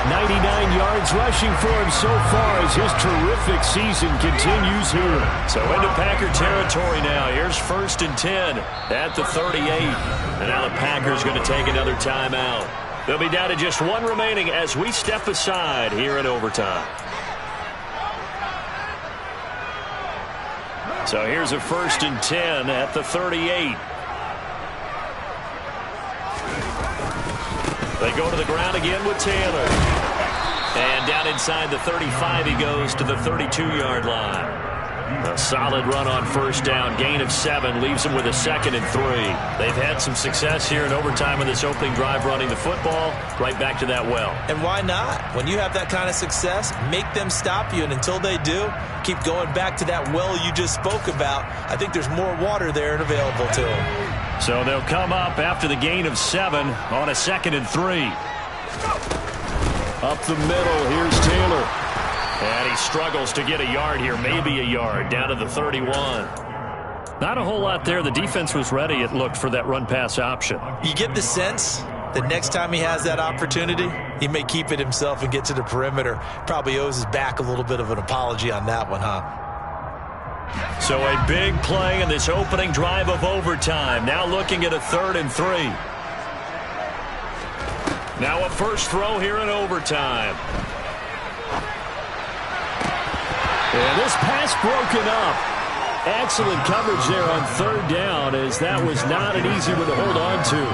99 yards rushing for him so far as his terrific season continues here. So into Packer territory now. Here's 1st and 10 at the 38. And now the Packers going to take another timeout. They'll be down to just one remaining as we step aside here in overtime. So here's a 1st and 10 at the 38. They go to the ground again with Taylor. And down inside the 35 he goes to the 32-yard line. A solid run on 1st down. Gain of 7 leaves them with a 2nd and 3. They've had some success here in overtime in this opening drive running the football. Right back to that well.
And why not? When you have that kind of success, make them stop you. And until they do, keep going back to that well you just spoke about. I think there's more water there and available to them.
So they'll come up after the gain of 7 on a 2nd and 3. Up the middle, here's Taylor. And he struggles to get a yard here, maybe a yard, down to the 31. Not a whole lot there. The defense was ready, it looked, for that run-pass option.
You get the sense that next time he has that opportunity, he may keep it himself and get to the perimeter. Probably owes his back a little bit of an apology on that one, huh?
So a big play in this opening drive of overtime. Now looking at a 3rd and 3. Now a first throw here in overtime. And this pass broken up. Excellent coverage there on 3rd down, as that was not an easy one to hold on to.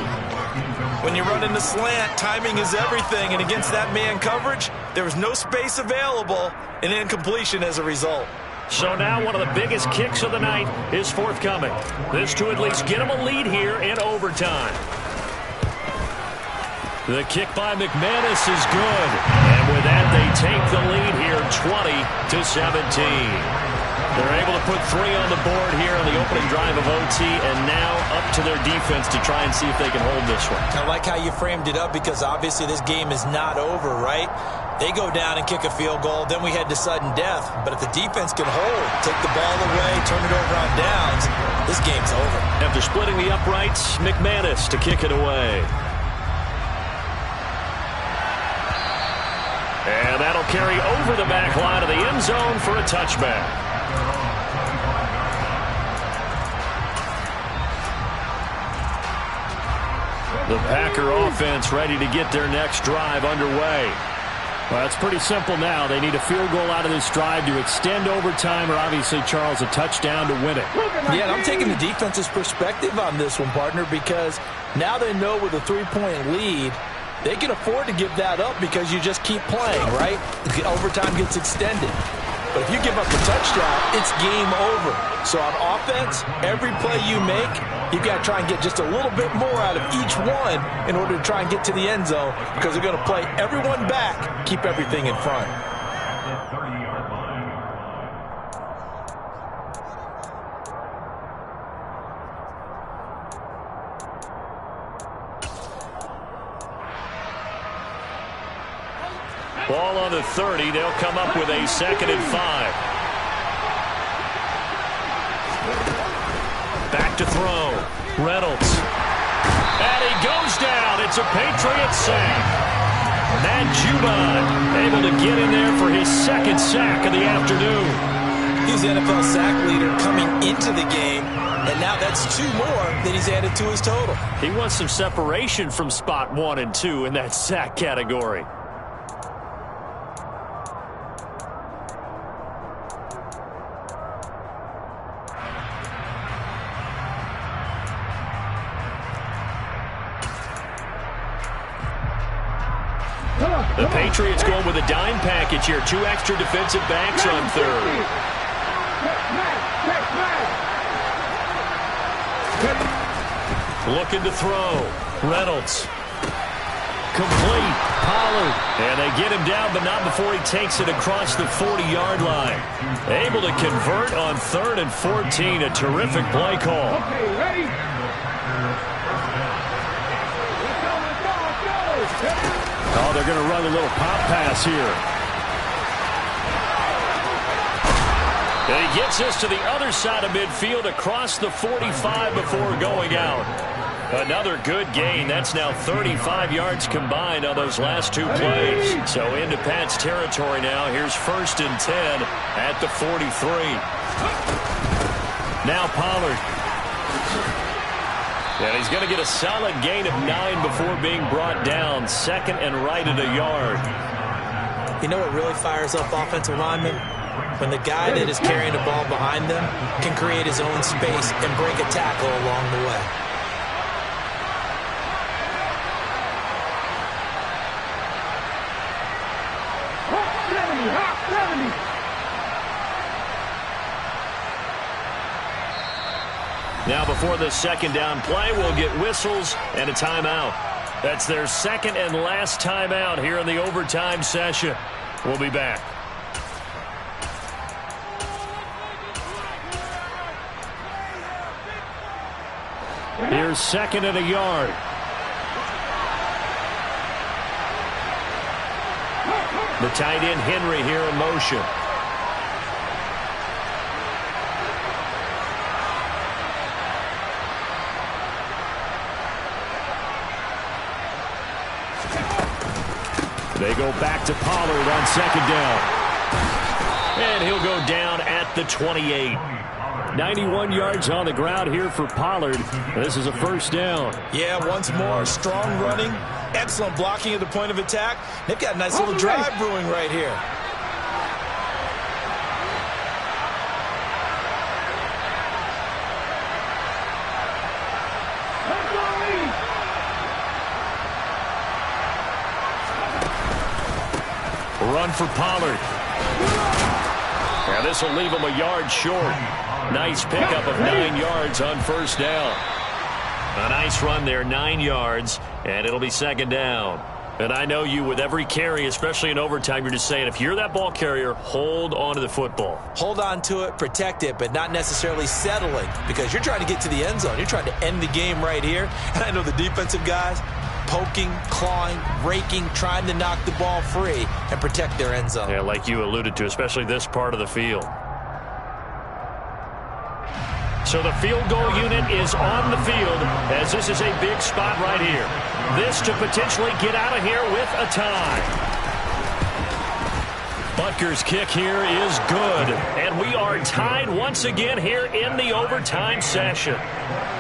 When you run in the slant, timing is everything, and against that man coverage, there was no space available, and incompletion as a result.
So now one of the biggest kicks of the night is forthcoming. This to at least get them a lead here in overtime. The kick by McManus is good. And with that, they take the lead here 20-17. They're able to put 3 on the board here on the opening drive of OT, and now up to their defense to try and see if they can hold this one.
I like how you framed it up, because obviously this game is not over, right? They go down and kick a field goal, then we head to sudden death. But if the defense can hold, take the ball away, turn it over on downs, this game's over.
After splitting the uprights, McManus to kick it away. And that'll carry over the back line of the end zone for a touchback. The Packer offense ready to get their next drive underway. Well, it's pretty simple now. They need a field goal out of this drive to extend overtime, or obviously, Charles, a touchdown to win it.
Yeah, and I'm taking the defense's perspective on this one, partner, because now they know with a 3-point lead, they can afford to give that up because you just keep playing, right? Overtime gets extended. But if you give up the touchdown, it's game over. So on offense, every play you make, you've got to try and get just a little bit more out of each one in order to try and get to the end zone, because they're going to play everyone back, keep everything in front.
Ball on the 30. They'll come up with a 2nd and 5. Back to throw. Reynolds. And he goes down. It's a Patriot sack. Matt Judon able to get in there for his 2nd sack of the afternoon.
He's the NFL sack leader coming into the game, and now that's 2 more that he's added to his total.
He wants some separation from spot 1 and 2 in that sack category. The Patriots going with a dime package here. 2 extra defensive backs on 3rd. Looking to throw. Reynolds. Complete. Pollard. And they get him down, but not before he takes it across the 40-yard line. Able to convert on 3rd and 14. A terrific play call.
Okay, ready?
Oh, they're going to run a little pop pass here. And he gets us to the other side of midfield across the 45 before going out. Another good gain. That's now 35 yards combined on those last 2 plays. So into Pat's territory now. Here's 1st and 10 at the 43. Now Pollard. And he's going to get a solid gain of 9 before being brought down. 2nd and right at a yard.
You know what really fires up offensive linemen? when the guy that is carrying the ball behind them can create his own space and break a tackle along the way.
Now before this second down play, we'll get whistles and a timeout. That's their second and last timeout here in the overtime session. We'll be back. Here's second and a yard. The tight end Henry here in motion. They go back to Pollard on second down. And he'll go down at the 28. 91 yards on the ground here for Pollard. This is a first down.
Yeah, once more, strong running, excellent blocking at the point of attack. They've got a nice little drive brewing right here.
Run for Pollard. Now this will leave him a yard short. Nice pickup of 9 yards on first down. A nice run there, 9 yards, and it'll be second down. And I know you, with every carry, especially in overtime, you're just saying, if you're that ball carrier, hold on to the football.
Hold on to it, protect it, but not necessarily settling, because you're trying to get to the end zone. You're trying to end the game right here. And I know the defensive guys, poking, clawing, raking, trying to knock the ball free and protect their end zone.
Yeah, like you alluded to, especially this part of the field. So the field goal unit is on the field as this is a big spot right here. This to potentially get out of here with a tie. Butker's kick here is good. And we are tied once again here in the overtime session.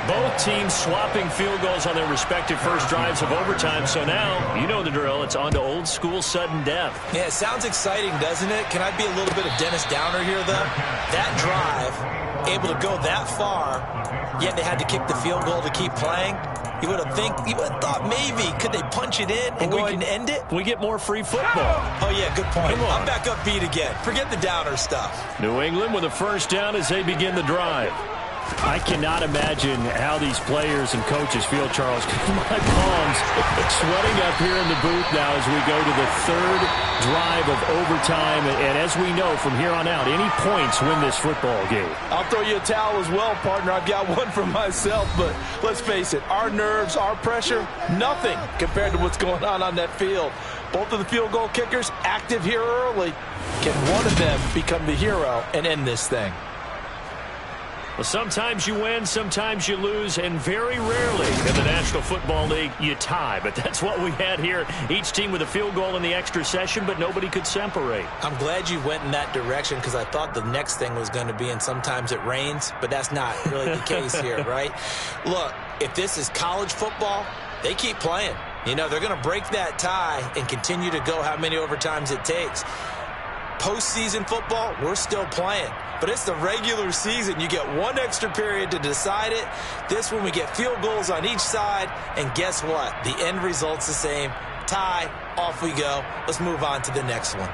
Both teams swapping field goals on their respective first drives of overtime. So now, you know the drill. It's on to old school sudden death.
Yeah, it sounds exciting, doesn't it? Can I be a little bit of Dennis Downer here, though? That drive, able to go that far, yet they had to kick the field goal to keep playing. You would have thought maybe could they punch it in and go ahead and end it?
We get more free football.
Oh, yeah, good point. I'm back upbeat again. Forget the Downer stuff.
New England with a first down as they begin the drive. I cannot imagine how these players and coaches feel, Charles. My palms sweating up here in the booth now as we go to the third drive of overtime. And as we know from here on out, any points win this football game.
I'll throw you a towel as well, partner. I've got one for myself. But let's face it, our nerves, our pressure, nothing compared to what's going on that field. Both of the field goal kickers active here early. Can one of them become the hero and end this thing?
Well, sometimes you win, sometimes you lose, and very rarely in the National Football League you tie. But that's what we had here. Each team with a field goal in the extra session, but nobody could separate.
I'm glad you went in that direction because I thought the next thing was going to be, and sometimes it rains, but that's not really the case here, right? Look, if this is college football, they keep playing. You know, they're going to break that tie and continue to go how many overtimes it takes. Postseason football, we're still playing. But it's the regular season. You get one extra period to decide it. This one, we get field goals on each side. And guess what? The end result's the same. Tie, off we go. Let's move on to the next one.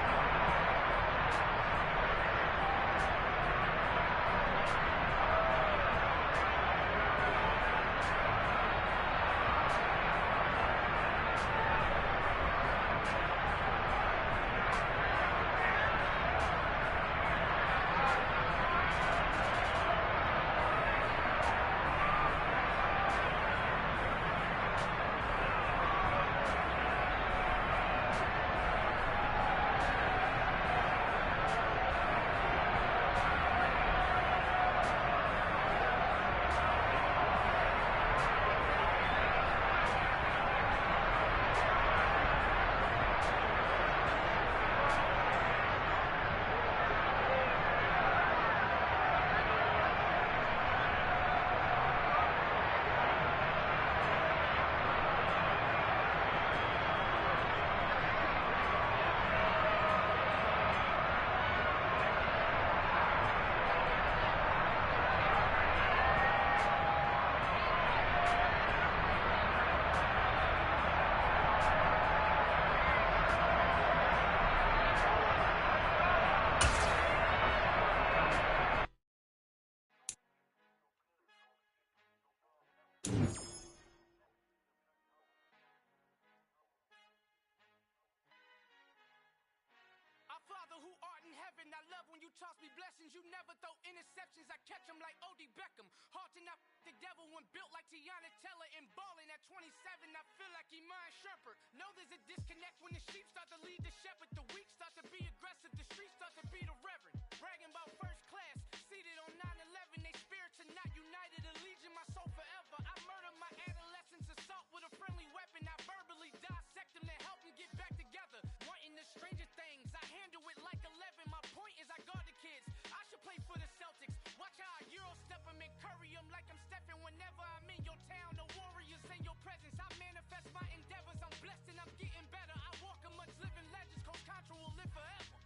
heaven. I love when you toss me blessings. You never throw interceptions. I catch them like O.D. Beckham. Hard to not the devil when built like Tiana Teller and balling at 27. I feel like Iman Shumpert. Know there's a disconnect when the sheep start to lead the shepherd. The weak start to be aggressive. The streets start to be the reverend. Bragging about first class. Seated on 9/11. They spirits are not united. A legion, my soul forever. I murdered my adolescence. Assault with a friendly weapon. I verbally dissect them to help them get back together. Wanting the stranger things. I handle it like 11. My point is I guard the kids. I should play for the Celtics. Watch how I Euro step them and curry them like I'm stepping. Whenever I'm in your town, the warriors in your presence. I manifest my endeavors. I'm blessed and I'm getting better. I walk amongst living legends. Coach Contra will live forever.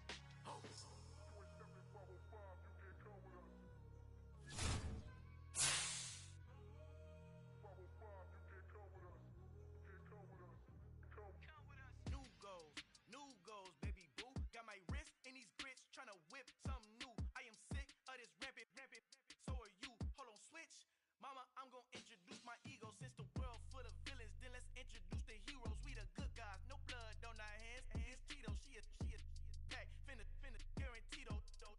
New goals, baby boo. Got my wrist in these grits, tryna whip something new. I am sick of this rampant. So are you. Hold on, switch. Mama, I'm gonna introduce my ego. Since the world full of villains, then let's introduce the heroes. We the good guys, no blood on our hands. This Tito, she is back. Finna, guaranteed.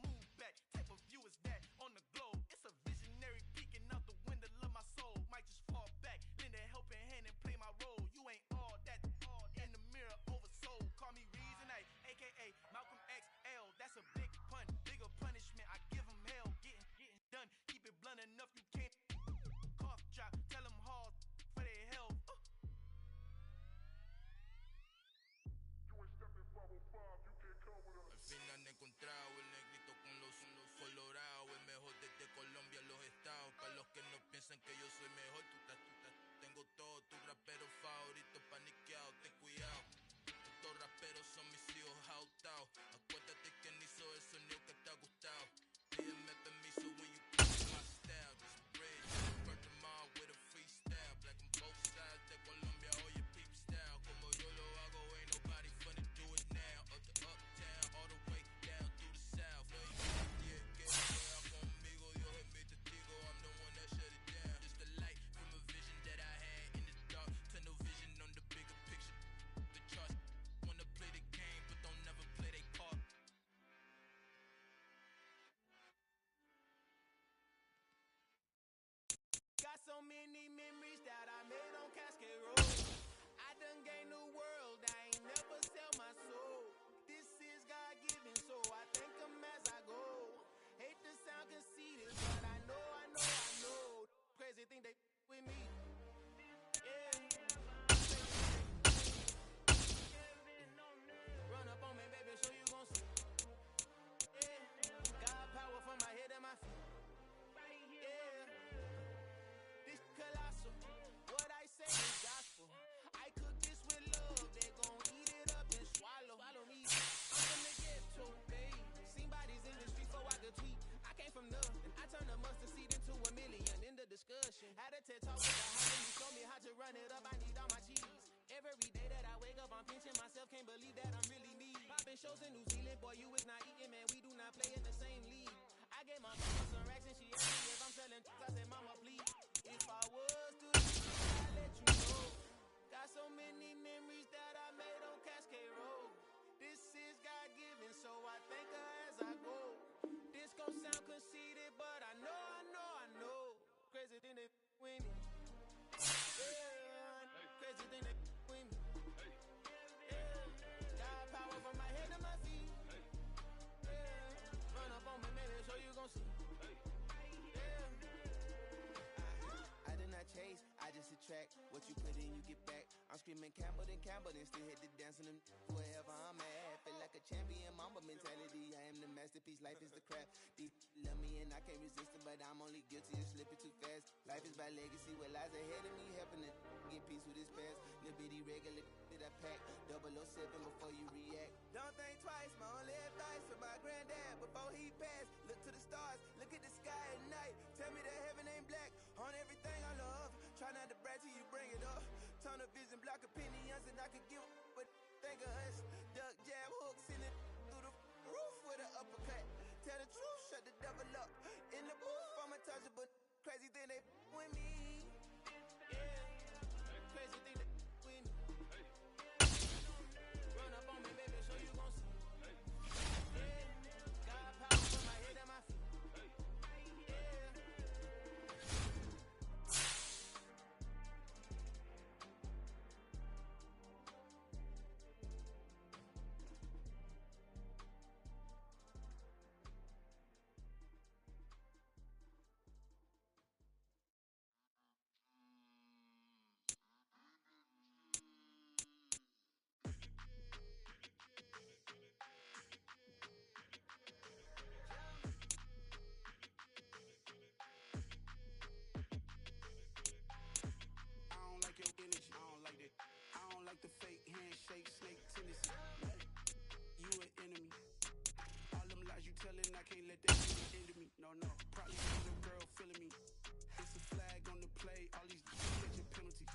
Move back. Type of view is that on the globe? It's a visionary peeking out the window of my soul. Might just fall back, lend a helping hand and play my role. You ain't all that. In the mirror, oversold. Call me Reason A, aka Malcolm XL. That's a big pun, bigger punishment. I give him hell, getting done. Keep it blunt enough, you can't. Cough drop, tell them hard for their health.
Al fin han encontrado el negrito con los colorados, el mejor desde Colombia, los estados. Para los que no piensan que yo soy mejor, tengo todo, tus raperos favoritos paniqueados, ten cuidado. Estos raperos son mis hijos jautados. Acuérdate que ni hizo el sonido que te ha gustado. Pídeme permiso when you put my style. This bridge, burn them all with a freestyle. Black on both sides de Colombia, oye peep style. Como yo lo hago, ain't nobody funny do it now. Up to uptown, all the way down through the south. Yeah, que juega conmigo, Dios es mi testigo. I'm the one that shut it down. Just the light from a vision that I had in the dark. Tunnel vision on the bigger picture. The charts wanna play the game, but don't never play their part.
Got so many memories that I made on Cascade Road. I done gained the world, I ain't never sell my soul. This is God-given, so I thank him as I go. Hate to sound conceited, but I know. Crazy thing they with me. Yeah. Run up on me, baby, so you gon' see. Yeah. God power from my head and my feet. Yeah. This colossal. What I say is gospel. I cook this with love. They gon' eat it up and swallow me. I'm from the ghetto, babe. Seen bodies in the street so I could tweet. I came from nothing. I turned a mustard seed into a million. In the discussion, had a TED talk with the homie. He told me how to run it up. I need all my cheese. Every day that I wake up, I'm pinching myself. Can't believe that I'm really me. Popping shows in New Zealand, boy, you is not eating, man. We do not play in the same league. I gave my mama some racks and she asked me if I'm selling. I said, mama, please. If I was to, I'd let you know. Got so many memories that I made on Cascade Road. This is God-given, so I thank her as I go. This gon' sound conceited, but I know. Crazy thing they with me. Yeah. Crazy thing they with me. Yeah. God power from my head to my feet. Yeah. Run up on me, baby, so you gon' see. Yeah. I did not chase, I just attract. What you put in, you get back. I'm screaming Campbell, then still hit the dance on them wherever I'm at. Feel like a champion, mamba mentality. I am the masterpiece, life is the crap. These love me and I can't resist it, but I'm only guilty of slipping too fast. Life is by legacy, what lies ahead of me, helping to get peace with this past. Little bitty regular that I pack, 007 before you react. Don't think twice, my only advice for my granddad before he passed. Look to the stars, look at the sky at night. Tell me that heaven ain't black on everything I love. Try not to brag till you bring it up. Tunnel vision, block opinions, and I could give but think of us. Duck jab hooks in it through the roof with an uppercut. Tell the truth, shut the devil up. In the booth, I'm untouchable. Crazy thing they with me. Yeah. Crazy thing they with me. Run up on me, baby, so you gon' see. Yeah.
that be the end of me. No, probably cause your girl feeling me. It's a flag on the play, all these catching penalties.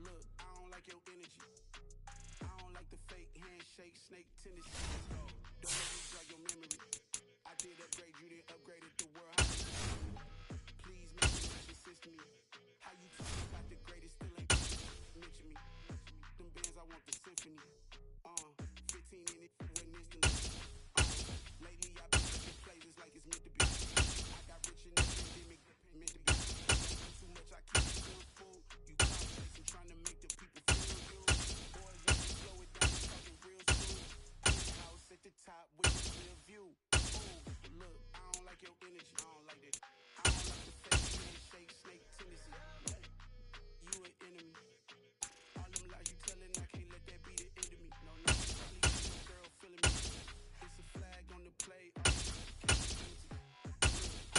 Look, I don't like your energy. I don't like the fake handshake, snake tennis. Don't let me drag your memory. I did upgrade, you didn't upgrade it. The world how you treat me. Please make it make sense to me. How you talk about the greatest still ain't mention me. Them bands, I want the symphony. 15 in it, went instantly. Lately I've been taking places like it's meant to be. I got rich in the pandemic, meant to be. Too much, I keep it good food. You cloud chasing, trying to make the people feel you. Boys want to slow it down, talking real smooth. House at the top with a clear view. Ooh, look, I don't like your energy. I don't like that. I don't like the fake handshake, snake tendency. You an enemy. All them lies you telling, I can't let that be the end of me. No, probably cause your girl feeling me. It's a flag on the play. I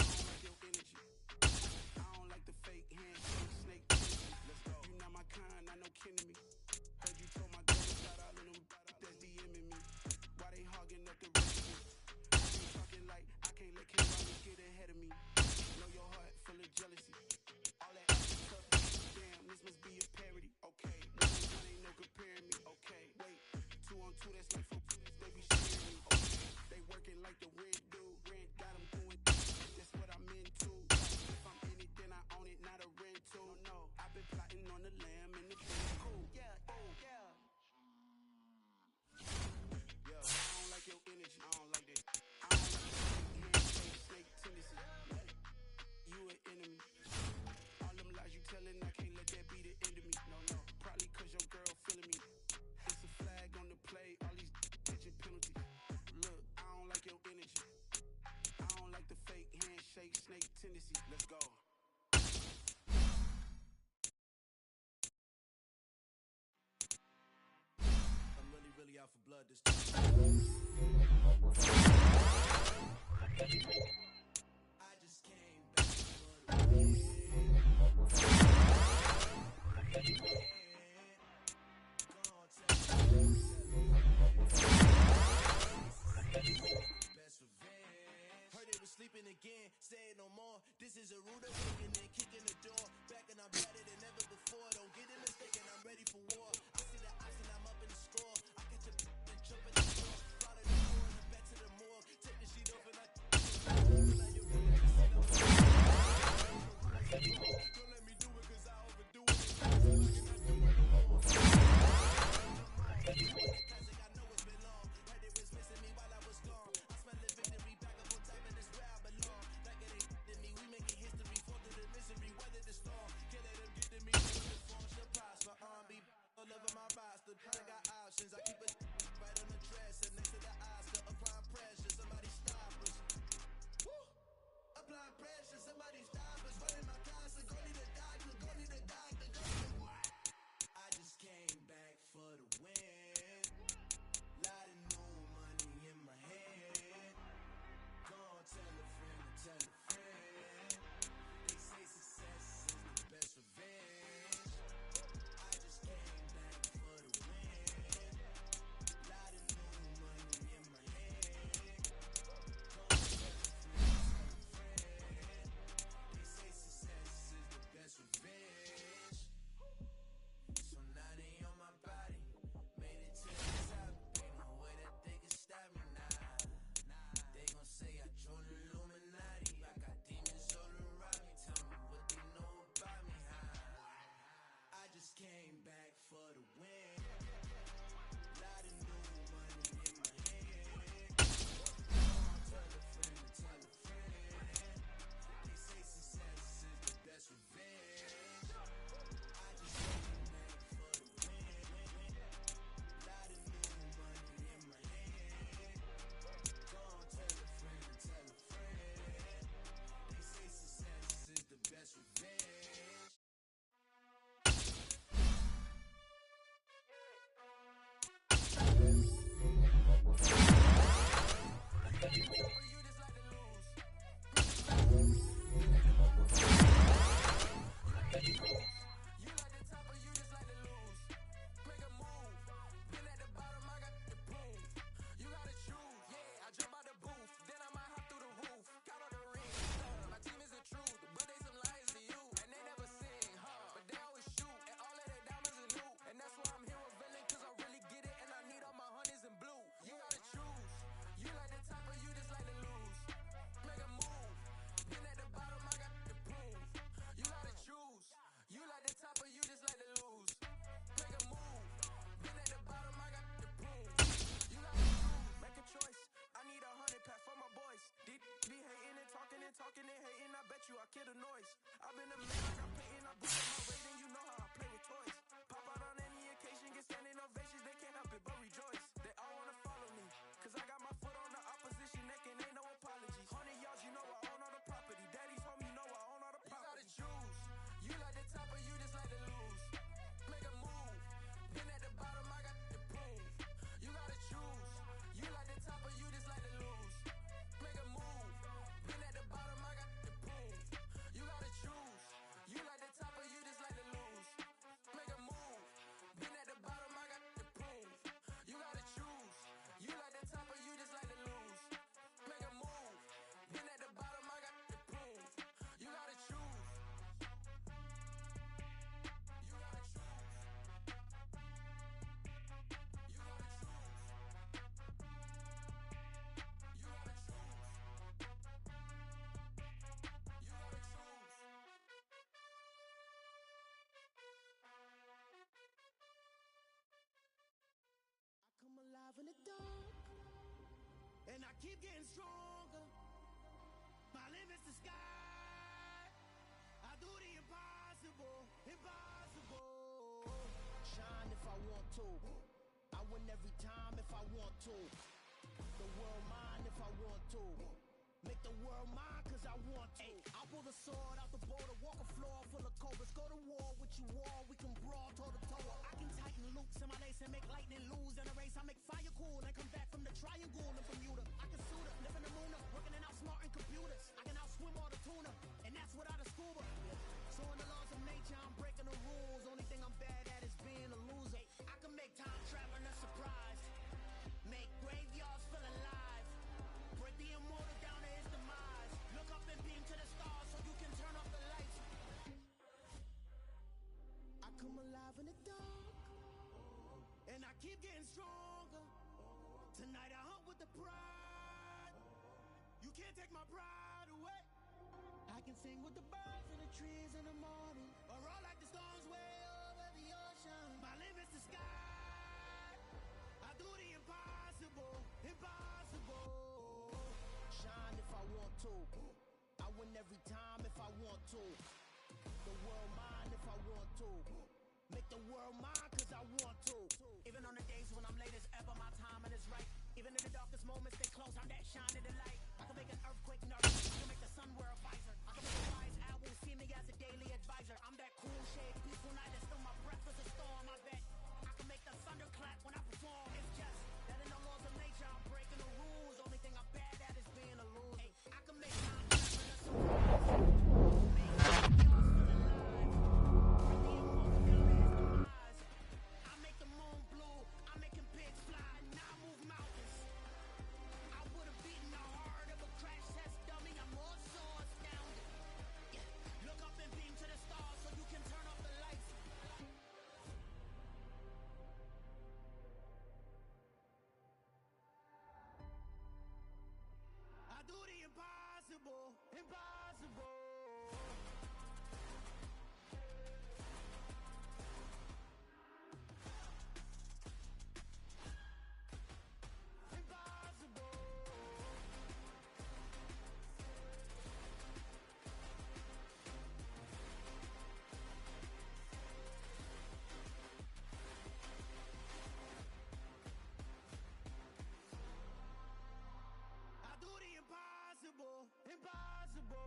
don't like your energy. I don't like the fake handshake, snake tendency. Let's go. You not my kind, I know kin to me. Heard you told my girl about all of them that's DMing me. Why they hogging up the rest? I been talking like I can't let K-Rollins get ahead of me. Know your heart full of jealousy. All that extra stuff, damn, this must be a parody. Okay, one ain't no comparing me. Okay, wait, 2 on 2, that's like 4. They be sharing me. Okay, they working like the rent dude. Rent got them doing. That's what I'm into. If I'm in it, then I own it, not a rental. No, I've been plotting on the lamb and the thing. Cool, yeah. I don't like your energy. I don't like that. I don't like the handshake, snake tendency. You an enemy. All them lies you telling, I can't let that be the end of me. No, probably cause your girl feeling me. It's a flag on the play, all these catching penalties. Look, I don't like your energy. I don't like the fake handshake, snake tendency. Let's go. I'm really out for blood this time. I just came back for the win. Heard they was sleeping again, saying no more. This is a rude awakening, kicking the door. Back and I'm better than ever before. Don't get it mistaken, I'm ready for war. I see the ice and I'm up in the score. I catch a and jump in the door. Follow the door and back to the morgue. Take the sheet off and I don't let me do it cause I overdo it. I cannot do it no more. Classic, I know it's been long. Heard they was missing me while I was gone. I smell the victory back up on time and it's where I belong. Like it ain't to me, we making history. Fall through the misery, weather the storm. Can't let them get to me. The form should prosper, be at you, I kill the noise. I've been a man like I'm paying, I boost up my rating, you know how I play with toys. Pop out on any occasion, get standing ovations, they can't help it but rejoice. They all wanna follow me, cause I got my foot on the opposition neck and ain't no apologies. 100 yards, you know I own all the property. Daddy's home, you know I own all the property. You gotta choose, you like the top or you just like to lose. Make a move, been at the bottom, I got to prove. You gotta choose, you like the top or you just like to lose. Make a move, been at the bottom, I got to prove. You gotta choose, you like the top or you just like to lose. Make a move, been at the bottom, I got to prove. You gotta choose, you like the top or you just like to lose. Make a move, been at the bottom, I got to prove. You gotta choose. You gotta choose. You gotta choose. You gotta choose. You gotta choose.
I come alive in the dark, and I keep getting stronger. My limit's the sky. I do the impossible, impossible. Shine if I want to. I win every time if I want to. The world mine if I want to. Make the world mine cause I want to. I'll pull the sword out the border, walk a floor full of cobras. Go to war with you all, we can brawl toe to toe. I can tighten loops in my lace and make lightning lose in a race. I make fire cool and come back from the triangle in Bermuda. I can suit up, live in the moon up, working and outsmarting computers. I can outswim all the tuna, and that's without a scuba. So in the laws of nature, I'm breaking the rules. Only thing I'm bad at is being a loser. I can make time traveling a surprise. Make graveyards feel alive. Break the immortal down to his demise. Look up and beam to the stars so you can turn off the lights. I come alive in the dark, and I keep getting stronger. Tonight I hunt with the pride. You can't take my pride away. I can sing with the birds and the trees in the morning, or roll like the storms way over the ocean. My limit's the sky. I do the impossible, impossible. Shine if I want to. I win every time if I want to. The world mine if I want to. Make the world mine cause I want to. Even on the days when I'm late as ever, my timing is right. Even in the darkest moments, they close, I'm that shine of the light. I can make an earthquake nervous. I can make the sun wear a visor. I can make a wise owl see me as a daily advisor. I'm that cool shade, peaceful night, and still my breath is a storm. I bet I can make the thunder clap when I perform. It's just that in the laws of nature, I'm breaking the rules. Only thing I'm bad at is being a loser. I can make time traveling a surprise. Make graveyards feel alive. Bring the immortal down to his demise. I make the moon blue. I'm making pigs fly. Now I move mountains. I would have beaten the heart of a crash test dummy. I'm more so astounded. Yeah. Look up and beam to the stars so you can turn off the lights. I do the impossible, impossible. Impossible. I do the impossible, impossible.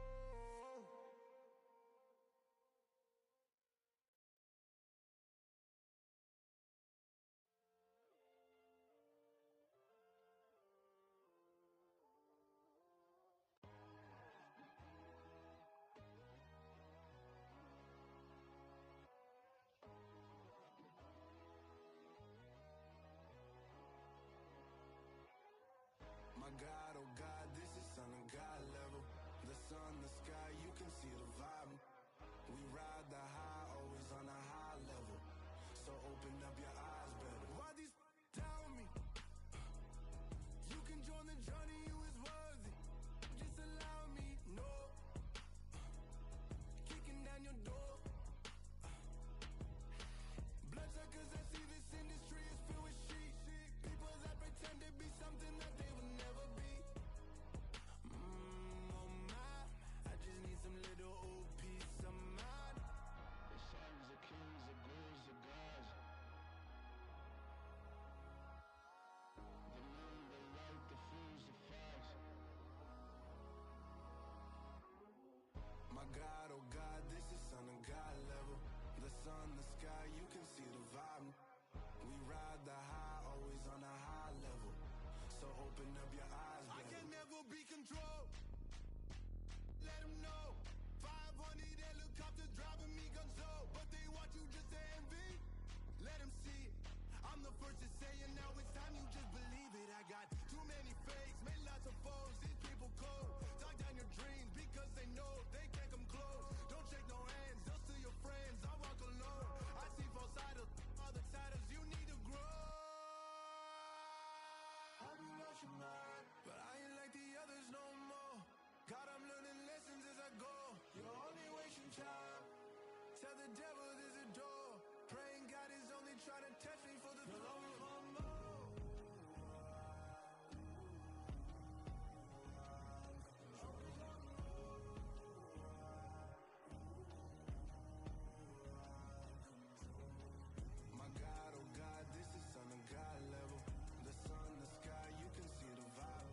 My God, oh God, this is son of God level. The sun, the sky, you can see the vibe. We ride the high, always on a high level. So open up your eyes better. Why these doubt me? You can join the journey, you is worthy. Just allow me, no. Kicking down your door. Bloodsuckers, I see this industry is filled with sheep. People that pretend to be something that they will never be. Oh my, I just need some little God, oh God, this is son of God level. The sun, the sky, you can see the vibe. We ride the high, always on a high level. So open up your eyes, baby.
I can never be controlled. Let them know. 500 helicopters driving me gonzo. But they want you just to envy. Let them see it. I'm the first to say it, now it's time you just believe it. I got too many fakes, made lots of foes. These people cold. Talk down your dreams because they know they can't come close. Don't shake no hands, just to your friends. I walk alone. I see false idols, all the titles you need to grow. Have you lost your mind? But I ain't like the others no more. God, I'm learning lessons as I go. You're only wasting time. Tell the devil there's a door. Praying God is only trying to test me for the glory of my mouth. My God, oh God, this is son of God level. The sun, the sky, you can see the vibe.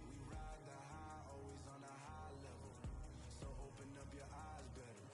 We ride the high, always on a high level. So open up your eyes better.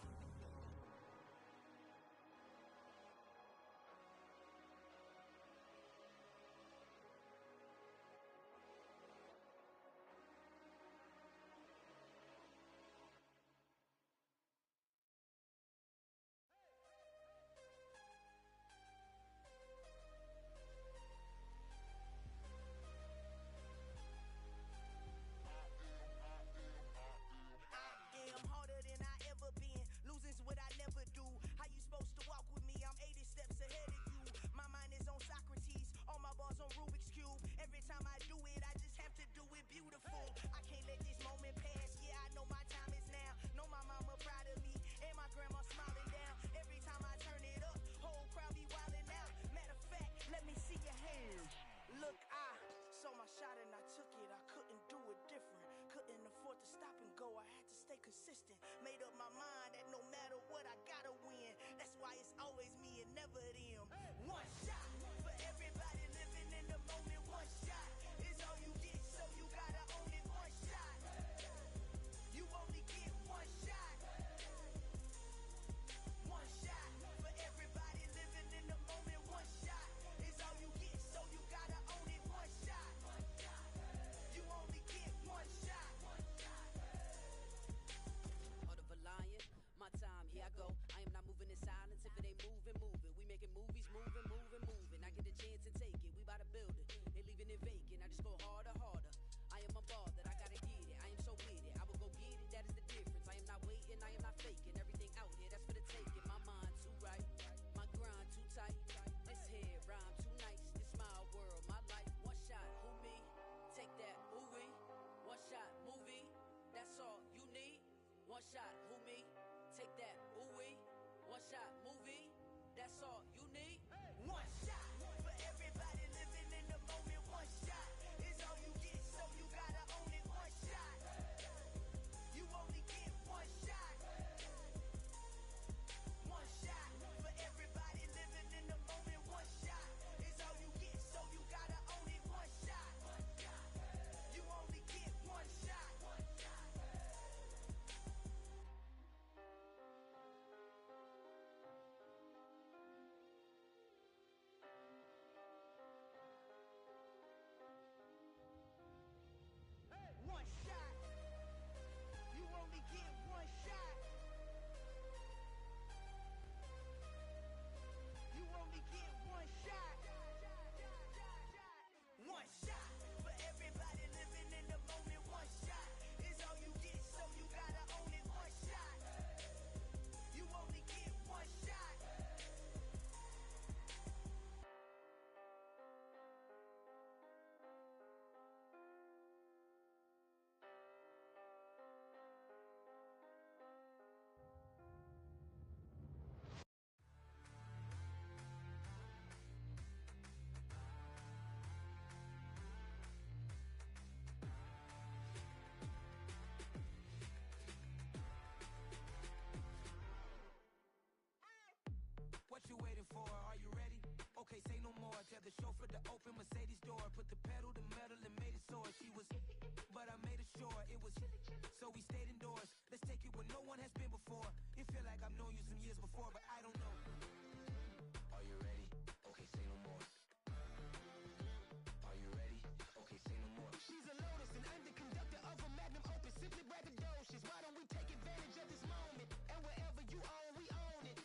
am harder than I ever been. Losing's what I never do. How you supposed to walk with me? I'm 80 steps ahead of you. My mind is on Socrates. All my bars on Rubik's Cube. Every time I do it, I just have to do it beautiful. I can't let this moment pass. Yeah, I know my time is now. Know my mama proud of me. And my grandma smiling down. Every time I turn it up, whole crowd be wilding out. Matter of fact, let me see your hands. Look, I saw my shot and I took it. I couldn't do it different. Couldn't afford to stop and go. I had to stay consistent. Made up my mind that no matter what, I gotta win. That's why it's always me and never them. One shot for everybody living in the moment. One shot is all you get, so you gotta own it. One shot. You only get one shot. One shot for everybody living in the moment. One shot is all you get, so you gotta own it. One shot. You only get one shot.
Heart of a lion, my time, here I go. I am not moving in silence. If it ain't moving, moving. We making movies, moving, moving, moving. I get a chance to take it. We bout to build it. They leaving it vacant. I just go harder, harder. I am a ball that I gotta get it. I am so with it. I will go get it. That is the difference. I am not waiting. I am not faking. Everything out here, that's for the taking. My mind too right. My grind too tight. This head rhyme too nice. This my world, my life. One shot, who me? Take that, ooh wee. One shot, movie. That's all you need. One shot, who me? Take that, ooh wee. One shot, movie. That's all you need.
One shot for everybody living in the moment. One shot is all you get, so you gotta own it. One shot. You only get one shot. One shot for everybody living in the moment. One shot is all you get, so you gotta own it. One shot. You only get one shot. One shot. You only get one shot. You only get one shot. One shot for everybody living in the moment. One shot is all you get, so you gotta own it. One shot. You only get one shot.
What you waiting for? Are you ready? Okay, say no more. Tell the chauffeur to open Mercedes door. Put the pedal to metal and made it soar. She was, but I made it sure it was. So we stayed indoors. Let's take it where no one has
years before, but I don't know.
Are you ready? Okay, say no more. Are you ready? Okay, say no more.
She's a lotus and I'm the conductor of a magnum opus. Simply braggadocious. Why don't we take advantage of this moment? And wherever you own, we own it.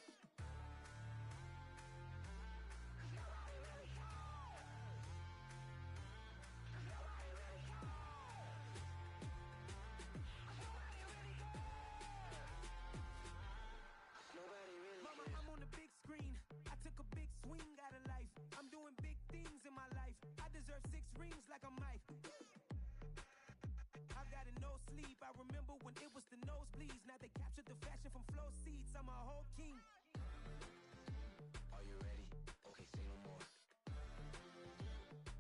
Mama, I'm on the big screen. I took a big swing out of life. I'm doing big things in my life. I deserve 6 rings like a Mike. I've got no sleep. I remember when it was the nosebleeds. Now they captured the fashion from flow seats. I'm a whole king.
Are you ready? Okay, say no more.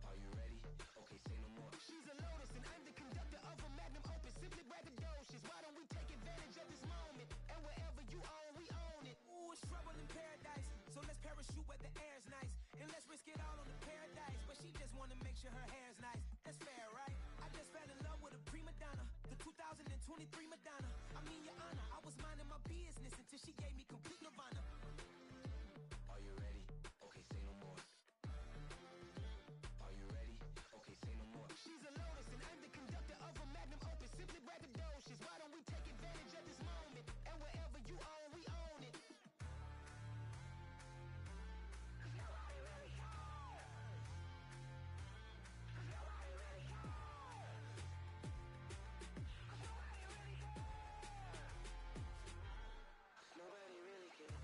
Are you ready? Okay, say no more.
She's a lotus and I'm the conductor of a magnum opus. Simply braggadocious. Why don't we take advantage of this moment? And wherever you own, we own it. Ooh, it's trouble in paradise. So let's parachute where the air's nice. And let's risk it all on the paradise. But she just wanna make sure her hair's nice. That's fair, right? I just fell in love with a prima donna. The 2023 Madonna. I mean, your honor, I was minding my business until she gave me complete nirvana.
Are you ready? Okay, say no more. Are you ready? Okay, say no more.
She's a lotus and I'm the conductor of a magnum opus. Simply braggadocious. Why don't we take advantage of this moment? And wherever you own, we own it.
Nobody really cares.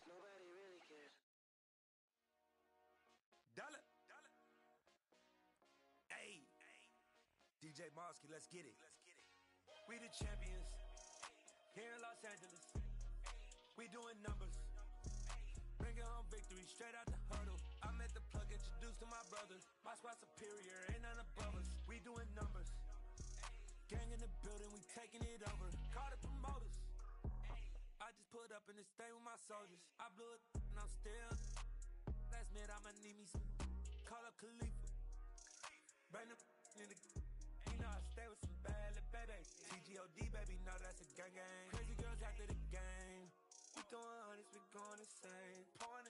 Nobody really cares.
Dollar. Hey, DJ Mosky, let's get it. We the champions here in Los Angeles. We doing numbers. Bringing home victory straight out the huddle. I'm at the plug, introduced to my brothers. My squad superior, ain't none above us. We doing numbers. Gang in the building, we taking it over. Call the promoters. I just put up in this thing with my soldiers. I blew it and I'm still. Last minute I'ma need me some. Call up Khalifa. Bring them in the. You know I stay with some bad little baby. TGOD baby, know that's a gang gang. Crazy girls after the game. We throwing hundreds, we going insane. Pouring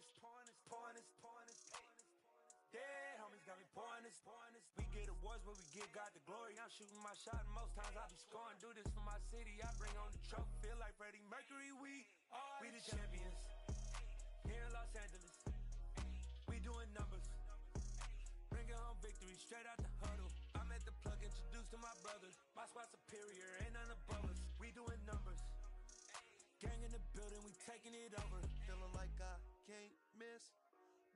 this. Yeah, homies got me pouring this. We get awards, but we give God the glory. I'm shooting my shot, and most times I be scoring. Do this for my city, I bring on the trophy. Feel like Freddie Mercury, we the champions here in Los Angeles. We doing numbers. Bringing home victory straight out the huddle. I'm at the plug, introduced to my brothers. My squad superior, ain't none above us. We doing numbers. Gang in the building, we taking it over.
Feeling like I can't miss.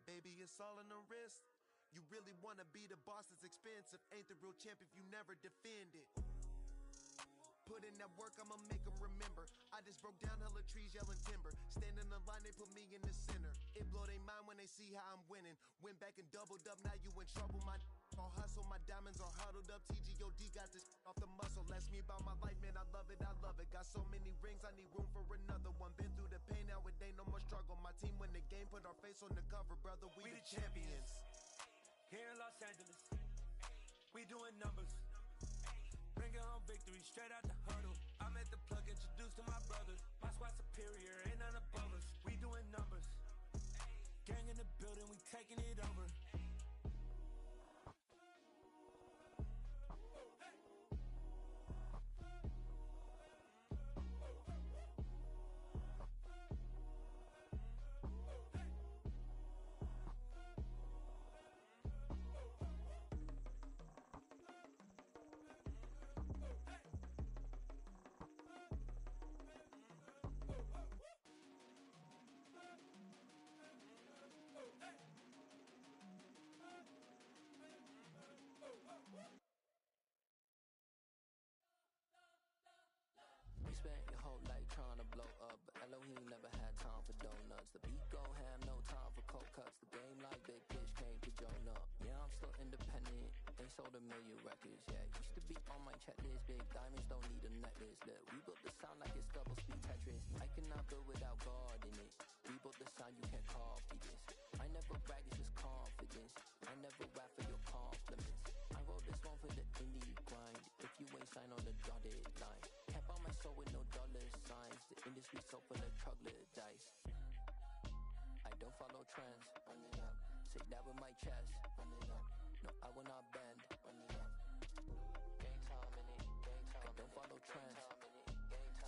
Baby, it's all in the wrist. You really wanna be the boss, it's expensive. Ain't the real champ if you never defend it. Put in that work, I'ma make them remember. I just broke down hella trees, yelling timber. Stand in the line, they put me in the center. It blow their mind when they see how I'm winning. Went back and doubled up, now you in trouble. My all hustle, my diamonds are huddled up. TGOD got this off the muscle. Ask me about my life, man, I love it. Got so many rings, I need room for another one. Been through the pain, now it ain't no more struggle. My team win the game, put our face on the cover, brother. We the champions
here in Los Angeles. We doing numbers. Bringing home victory straight out the huddle. I'm at the plug, introduced to my brothers. My squad superior, ain't none above us. We doing numbers. Gang in the building, we taking it over.
You spent your whole life trying to blow up, but Elohim never had time for donuts. The beat go ham, no time for cold cuts. The game like Big Pitch came to join up. Yeah, I'm still independent, ain't sold a million records yet. Used to be on my checklist, big diamonds don't need a necklace. Look, we built the sound like it's double speed Tetris. I cannot build without God in it. We built the sound you can't call stand on the dotted line. Can't buy my soul with no dollar signs. The industry so full of troglodytes. I don't follow trends. Run it up. Say that with my chest. Run it up. No, I will not bend. Run it up. Game time in it. Game time. I don't follow trends.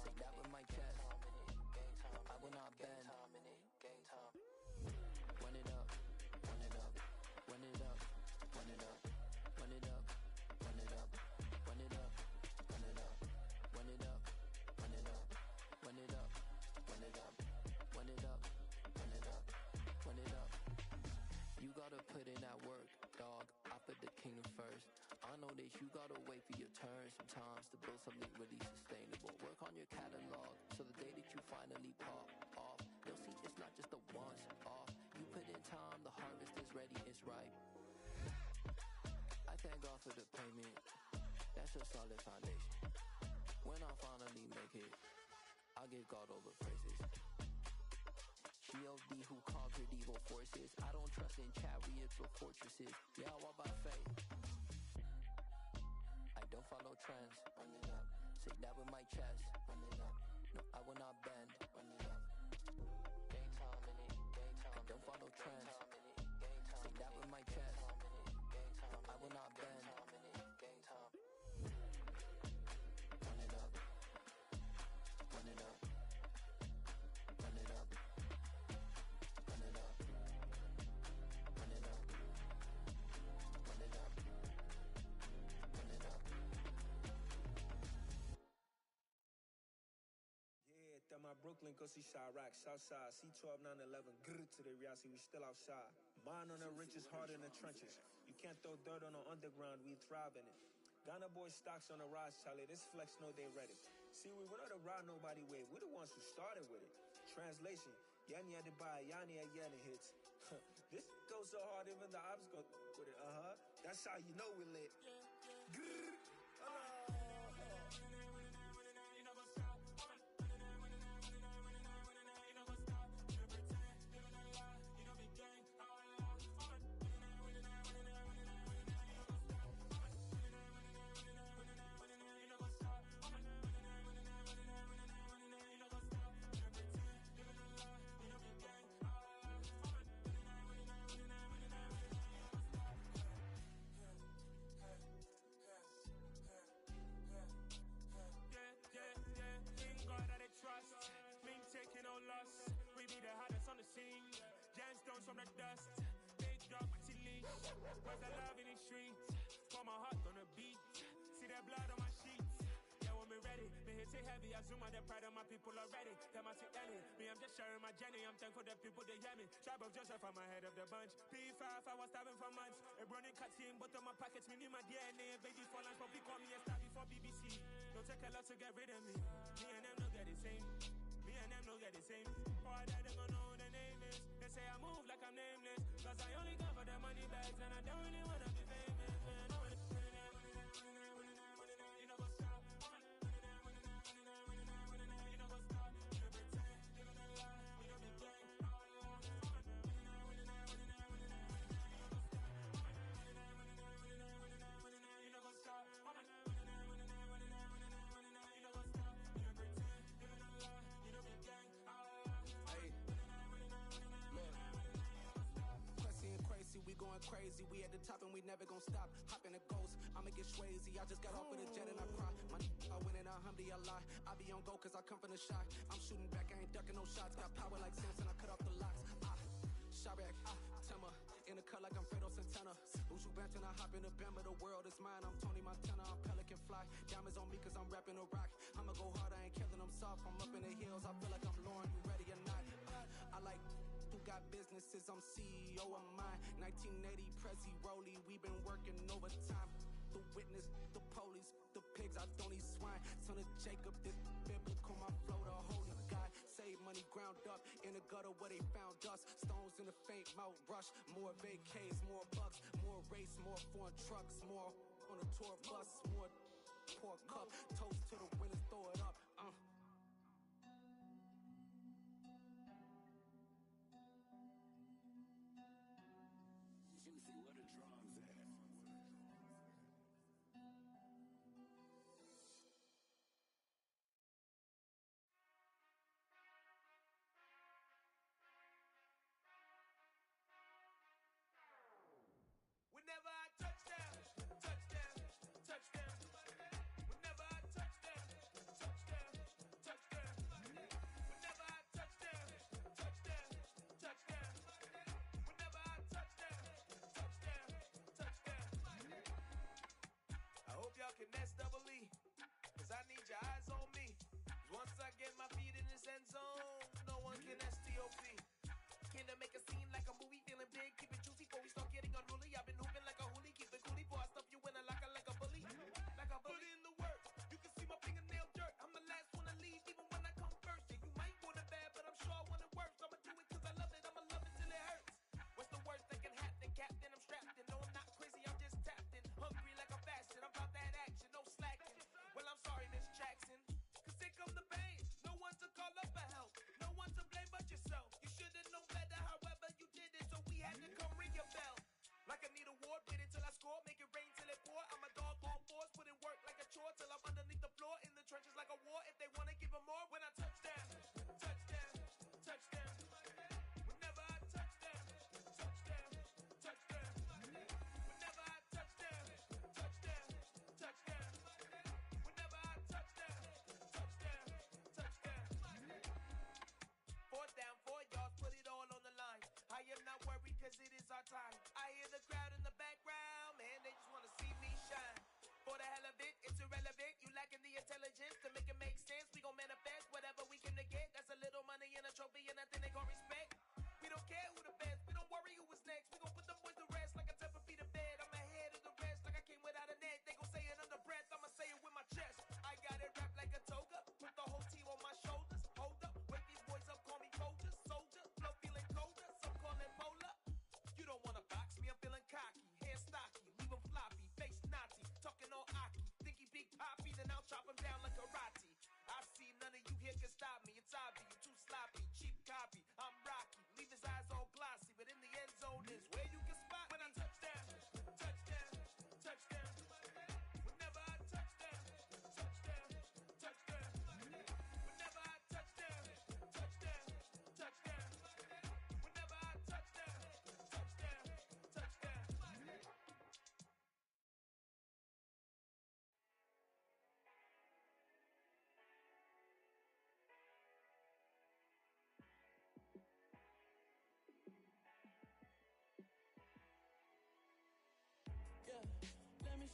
Say that with my chest. No, I will not bend. Game time. Run it up. Run it up. Run it up. Run it up. Run it up. Run it up. Run it up. Run it up. Run it up. Run it up. Run it up. Run it up. Run it up. Run it up. Run it up. You gotta put in that work, dog. I put the kingdom first. I know that you gotta wait for your turn sometimes to build something really sustainable. Work on your catalog so the day that you finally pop off, you'll see it's not just a once off. You put in time, the harvest is ready, it's ripe. I thank God for the payment. That's a solid foundation. When I finally make it, I'll give God all the praises. G.O.D. who conquered evil forces. I don't trust in chariots or fortresses. Yeah, I walk by faith. I don't follow trends. Run it up. Say that with my chest. Run it up. No, I will not bend. Run it up. Game time in it. Game time. I don't follow trends. Say that with my chest. No, I will not bend. Game time. Run it up. Run it up. Run it up. Run it up. Run it up. Run it up. Run it up.
Yeah, that my Brooklyn, go see Chirac, Southside, C12, 911, grr to the reality, we still outside. Mine on the riches, heart in the trenches. You can't throw dirt on the underground, we thrive in it. Ghana boy stocks on the rise, Charlie, this flex know they ready. See, we were not to ride nobody way, we the ones who started with it. Translation, Yani had to buy, Yani had yelling hits. This goes so hard, even the ops go with it, That's how you know we lit. Grr.
Taking no loss, we be the hottest on the scene. Gemstones from the dust, big dog to leash. Where's the love in the streets? For my heart on the beat. See that blood on my sheets. Yeah, when we ready, me hit it heavy. I zoom out the pride of my people already. Them I see Ellie, me I'm just sharing my journey. I'm thankful that people they hear me. Tribe of Joseph, I'm ahead of the bunch. P5, I was starving for months. A running cut team, but on my pockets, me my DNA. Baby for lunch, but we call me a star before BBC. Don't take a lot to get rid of me. Me and them don't get the same. Me and them don't get the same. Boy, that they gon' know the name is. They say I move like I'm nameless. Cause I only come for the money bags and I don't really wanna be famous, man. You know what's up? You know what's up? You pretend, living a lie. We don't be gang. You know what's up?
We going crazy, we at the top and we never gon' stop. Hop in a ghost, I'ma get swayzy. I just got off with a jet and I cry. I win it, alhamdulillah. I be on go cause I come from the shot. I'm shooting back, I ain't ducking no shots. Got power like Samson, I cut off the locks. Chirac, Tema, in the cut like I'm Fredo Santana. Uju Banton, I hop in the Bama, the world is mine. I'm Tony Montana, I'm Pelican Fly. Diamonds on me cause I'm rapping a rock. I'ma go hard, I ain't killing them soft. I'm up in the hills, I feel like I'm Lauren, you ready or not? I like who got businesses, I'm CEO of mine. 1980 Prezi Rolly, we been working overtime. The witness, the police, the pigs, I don't eat swine. Son of Jacob, this biblical, my flow, the holy God. Save money ground up in the gutter where they found us. Stones in the faint mouth rush. More vacays, more bucks, more race, more foreign trucks, more on a tour bus, more pour cup. Toast to the winners, throw it up.
Juicy, where the drums at?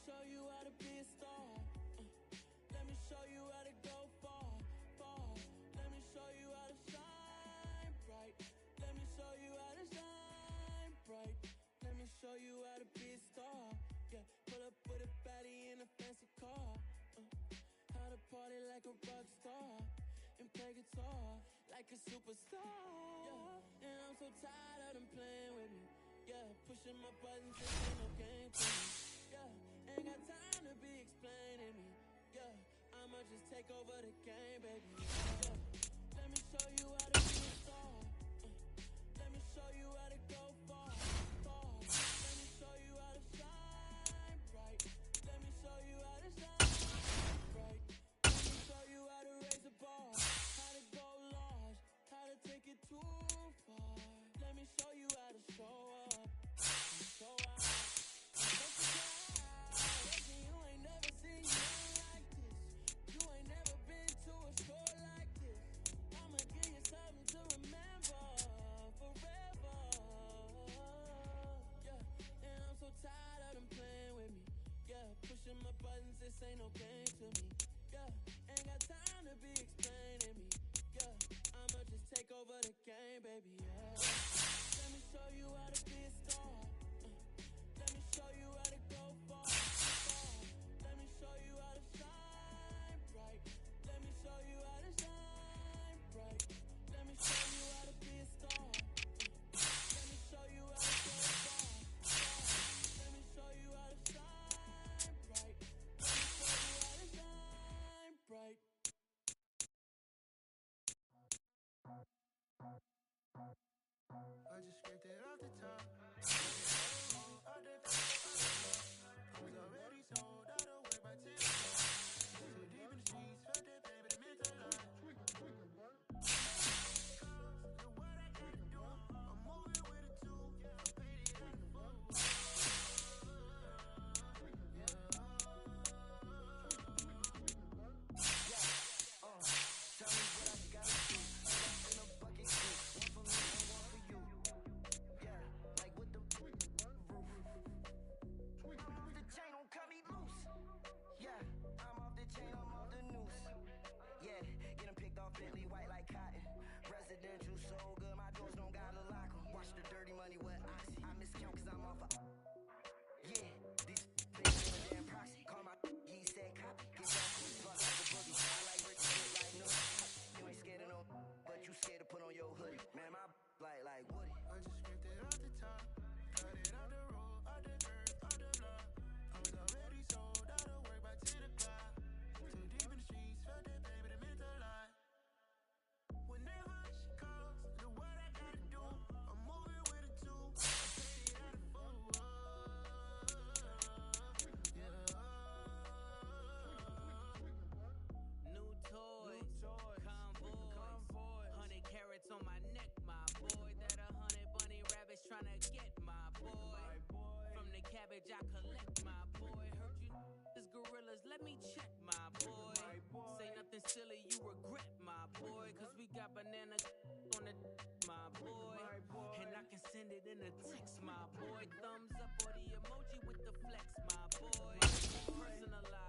show you how to be a star. Let me show you how to go far, far. Let me show you how to shine bright. Let me show you how to shine bright. Let me show you how to be a star. Yeah, pull up with a baddie in a fancy car. How to party like a rock star and play guitar like a superstar. Yeah, and I'm so tired of them playing with me. Yeah, pushing my buttons, this ain't no game to me. Yeah, ain't got time to be explaining me. Yeah, I'ma just take over the game, baby. Yeah, let me show you how to be a star. Let me show you how to go far, far. Let me show you how to shine bright. Let me show you how to shine bright. Let me show you how to raise a bar, how to go large, how to take it too far. Let me show you how to show up, show out. You ain't never seen nothing like this. You ain't never been to a show like this. I'ma give you something to remember forever. Yeah, and I'm so tired of them playing with me. Yeah, pushing my buttons, this ain't no game to me. Yeah, ain't got time to be explaining me. Yeah, I'ma just take over the game, baby. Yeah, let me show you how to be a star. Let me show you how to go far, far. Let me show you how to shine bright. Let me show you how to shine bright. Let me show you how to be a star. Let me show you how to go far, far. Let me show you how to shine bright. Let me show you how to shine bright.
I just scraped it off the top. I was already sold out of work by 10 o'clock. Too deep in the streets, felt that pain, but it meant a lot. Look what I gotta do. I'm moving with a two. I paid it out of full. Tell me what I gotta do. In a bucket seat. One for me and one for you. Yeah, like with the roof. I'm off the chain, don't cut me loose. Yeah, I'm off the chain, I'm off the noose. Yeah, getting picked off Bentley white like cotton. Residential so good, my doors don't gotta lock 'em. Watch the dirty money with oxy. I miscount cause I'm off a. Yeah, these things in a damn proxy. Call my he said copy. Get your fuck like a boogie. I like rich shit like no. You ain't scared of no, but you scared to put on your hoodie. Man, my like Woody. I just scraped it off the top. Cut it off the road, off the earth, off the block. I was already sold out of work by 10 o'clock. Too deep in the streets, felt that pain, but it meant a lot. Whenever she calls, look what I gotta do. I'm moving with a two. I paid it out of full.
New toys, convoy, 100 carats on my neck, my boy. That 100 bunny rabbits tryna get my boy. From the cabbage I collect, my boy. Heard you is gorillas, let me check, my boy. Say nothing silly, you regret, my boy. Cause we got banana on the my boy. And I can send it in a text, my boy. Thumbs up or the emoji with the flex, my boy. Personalized.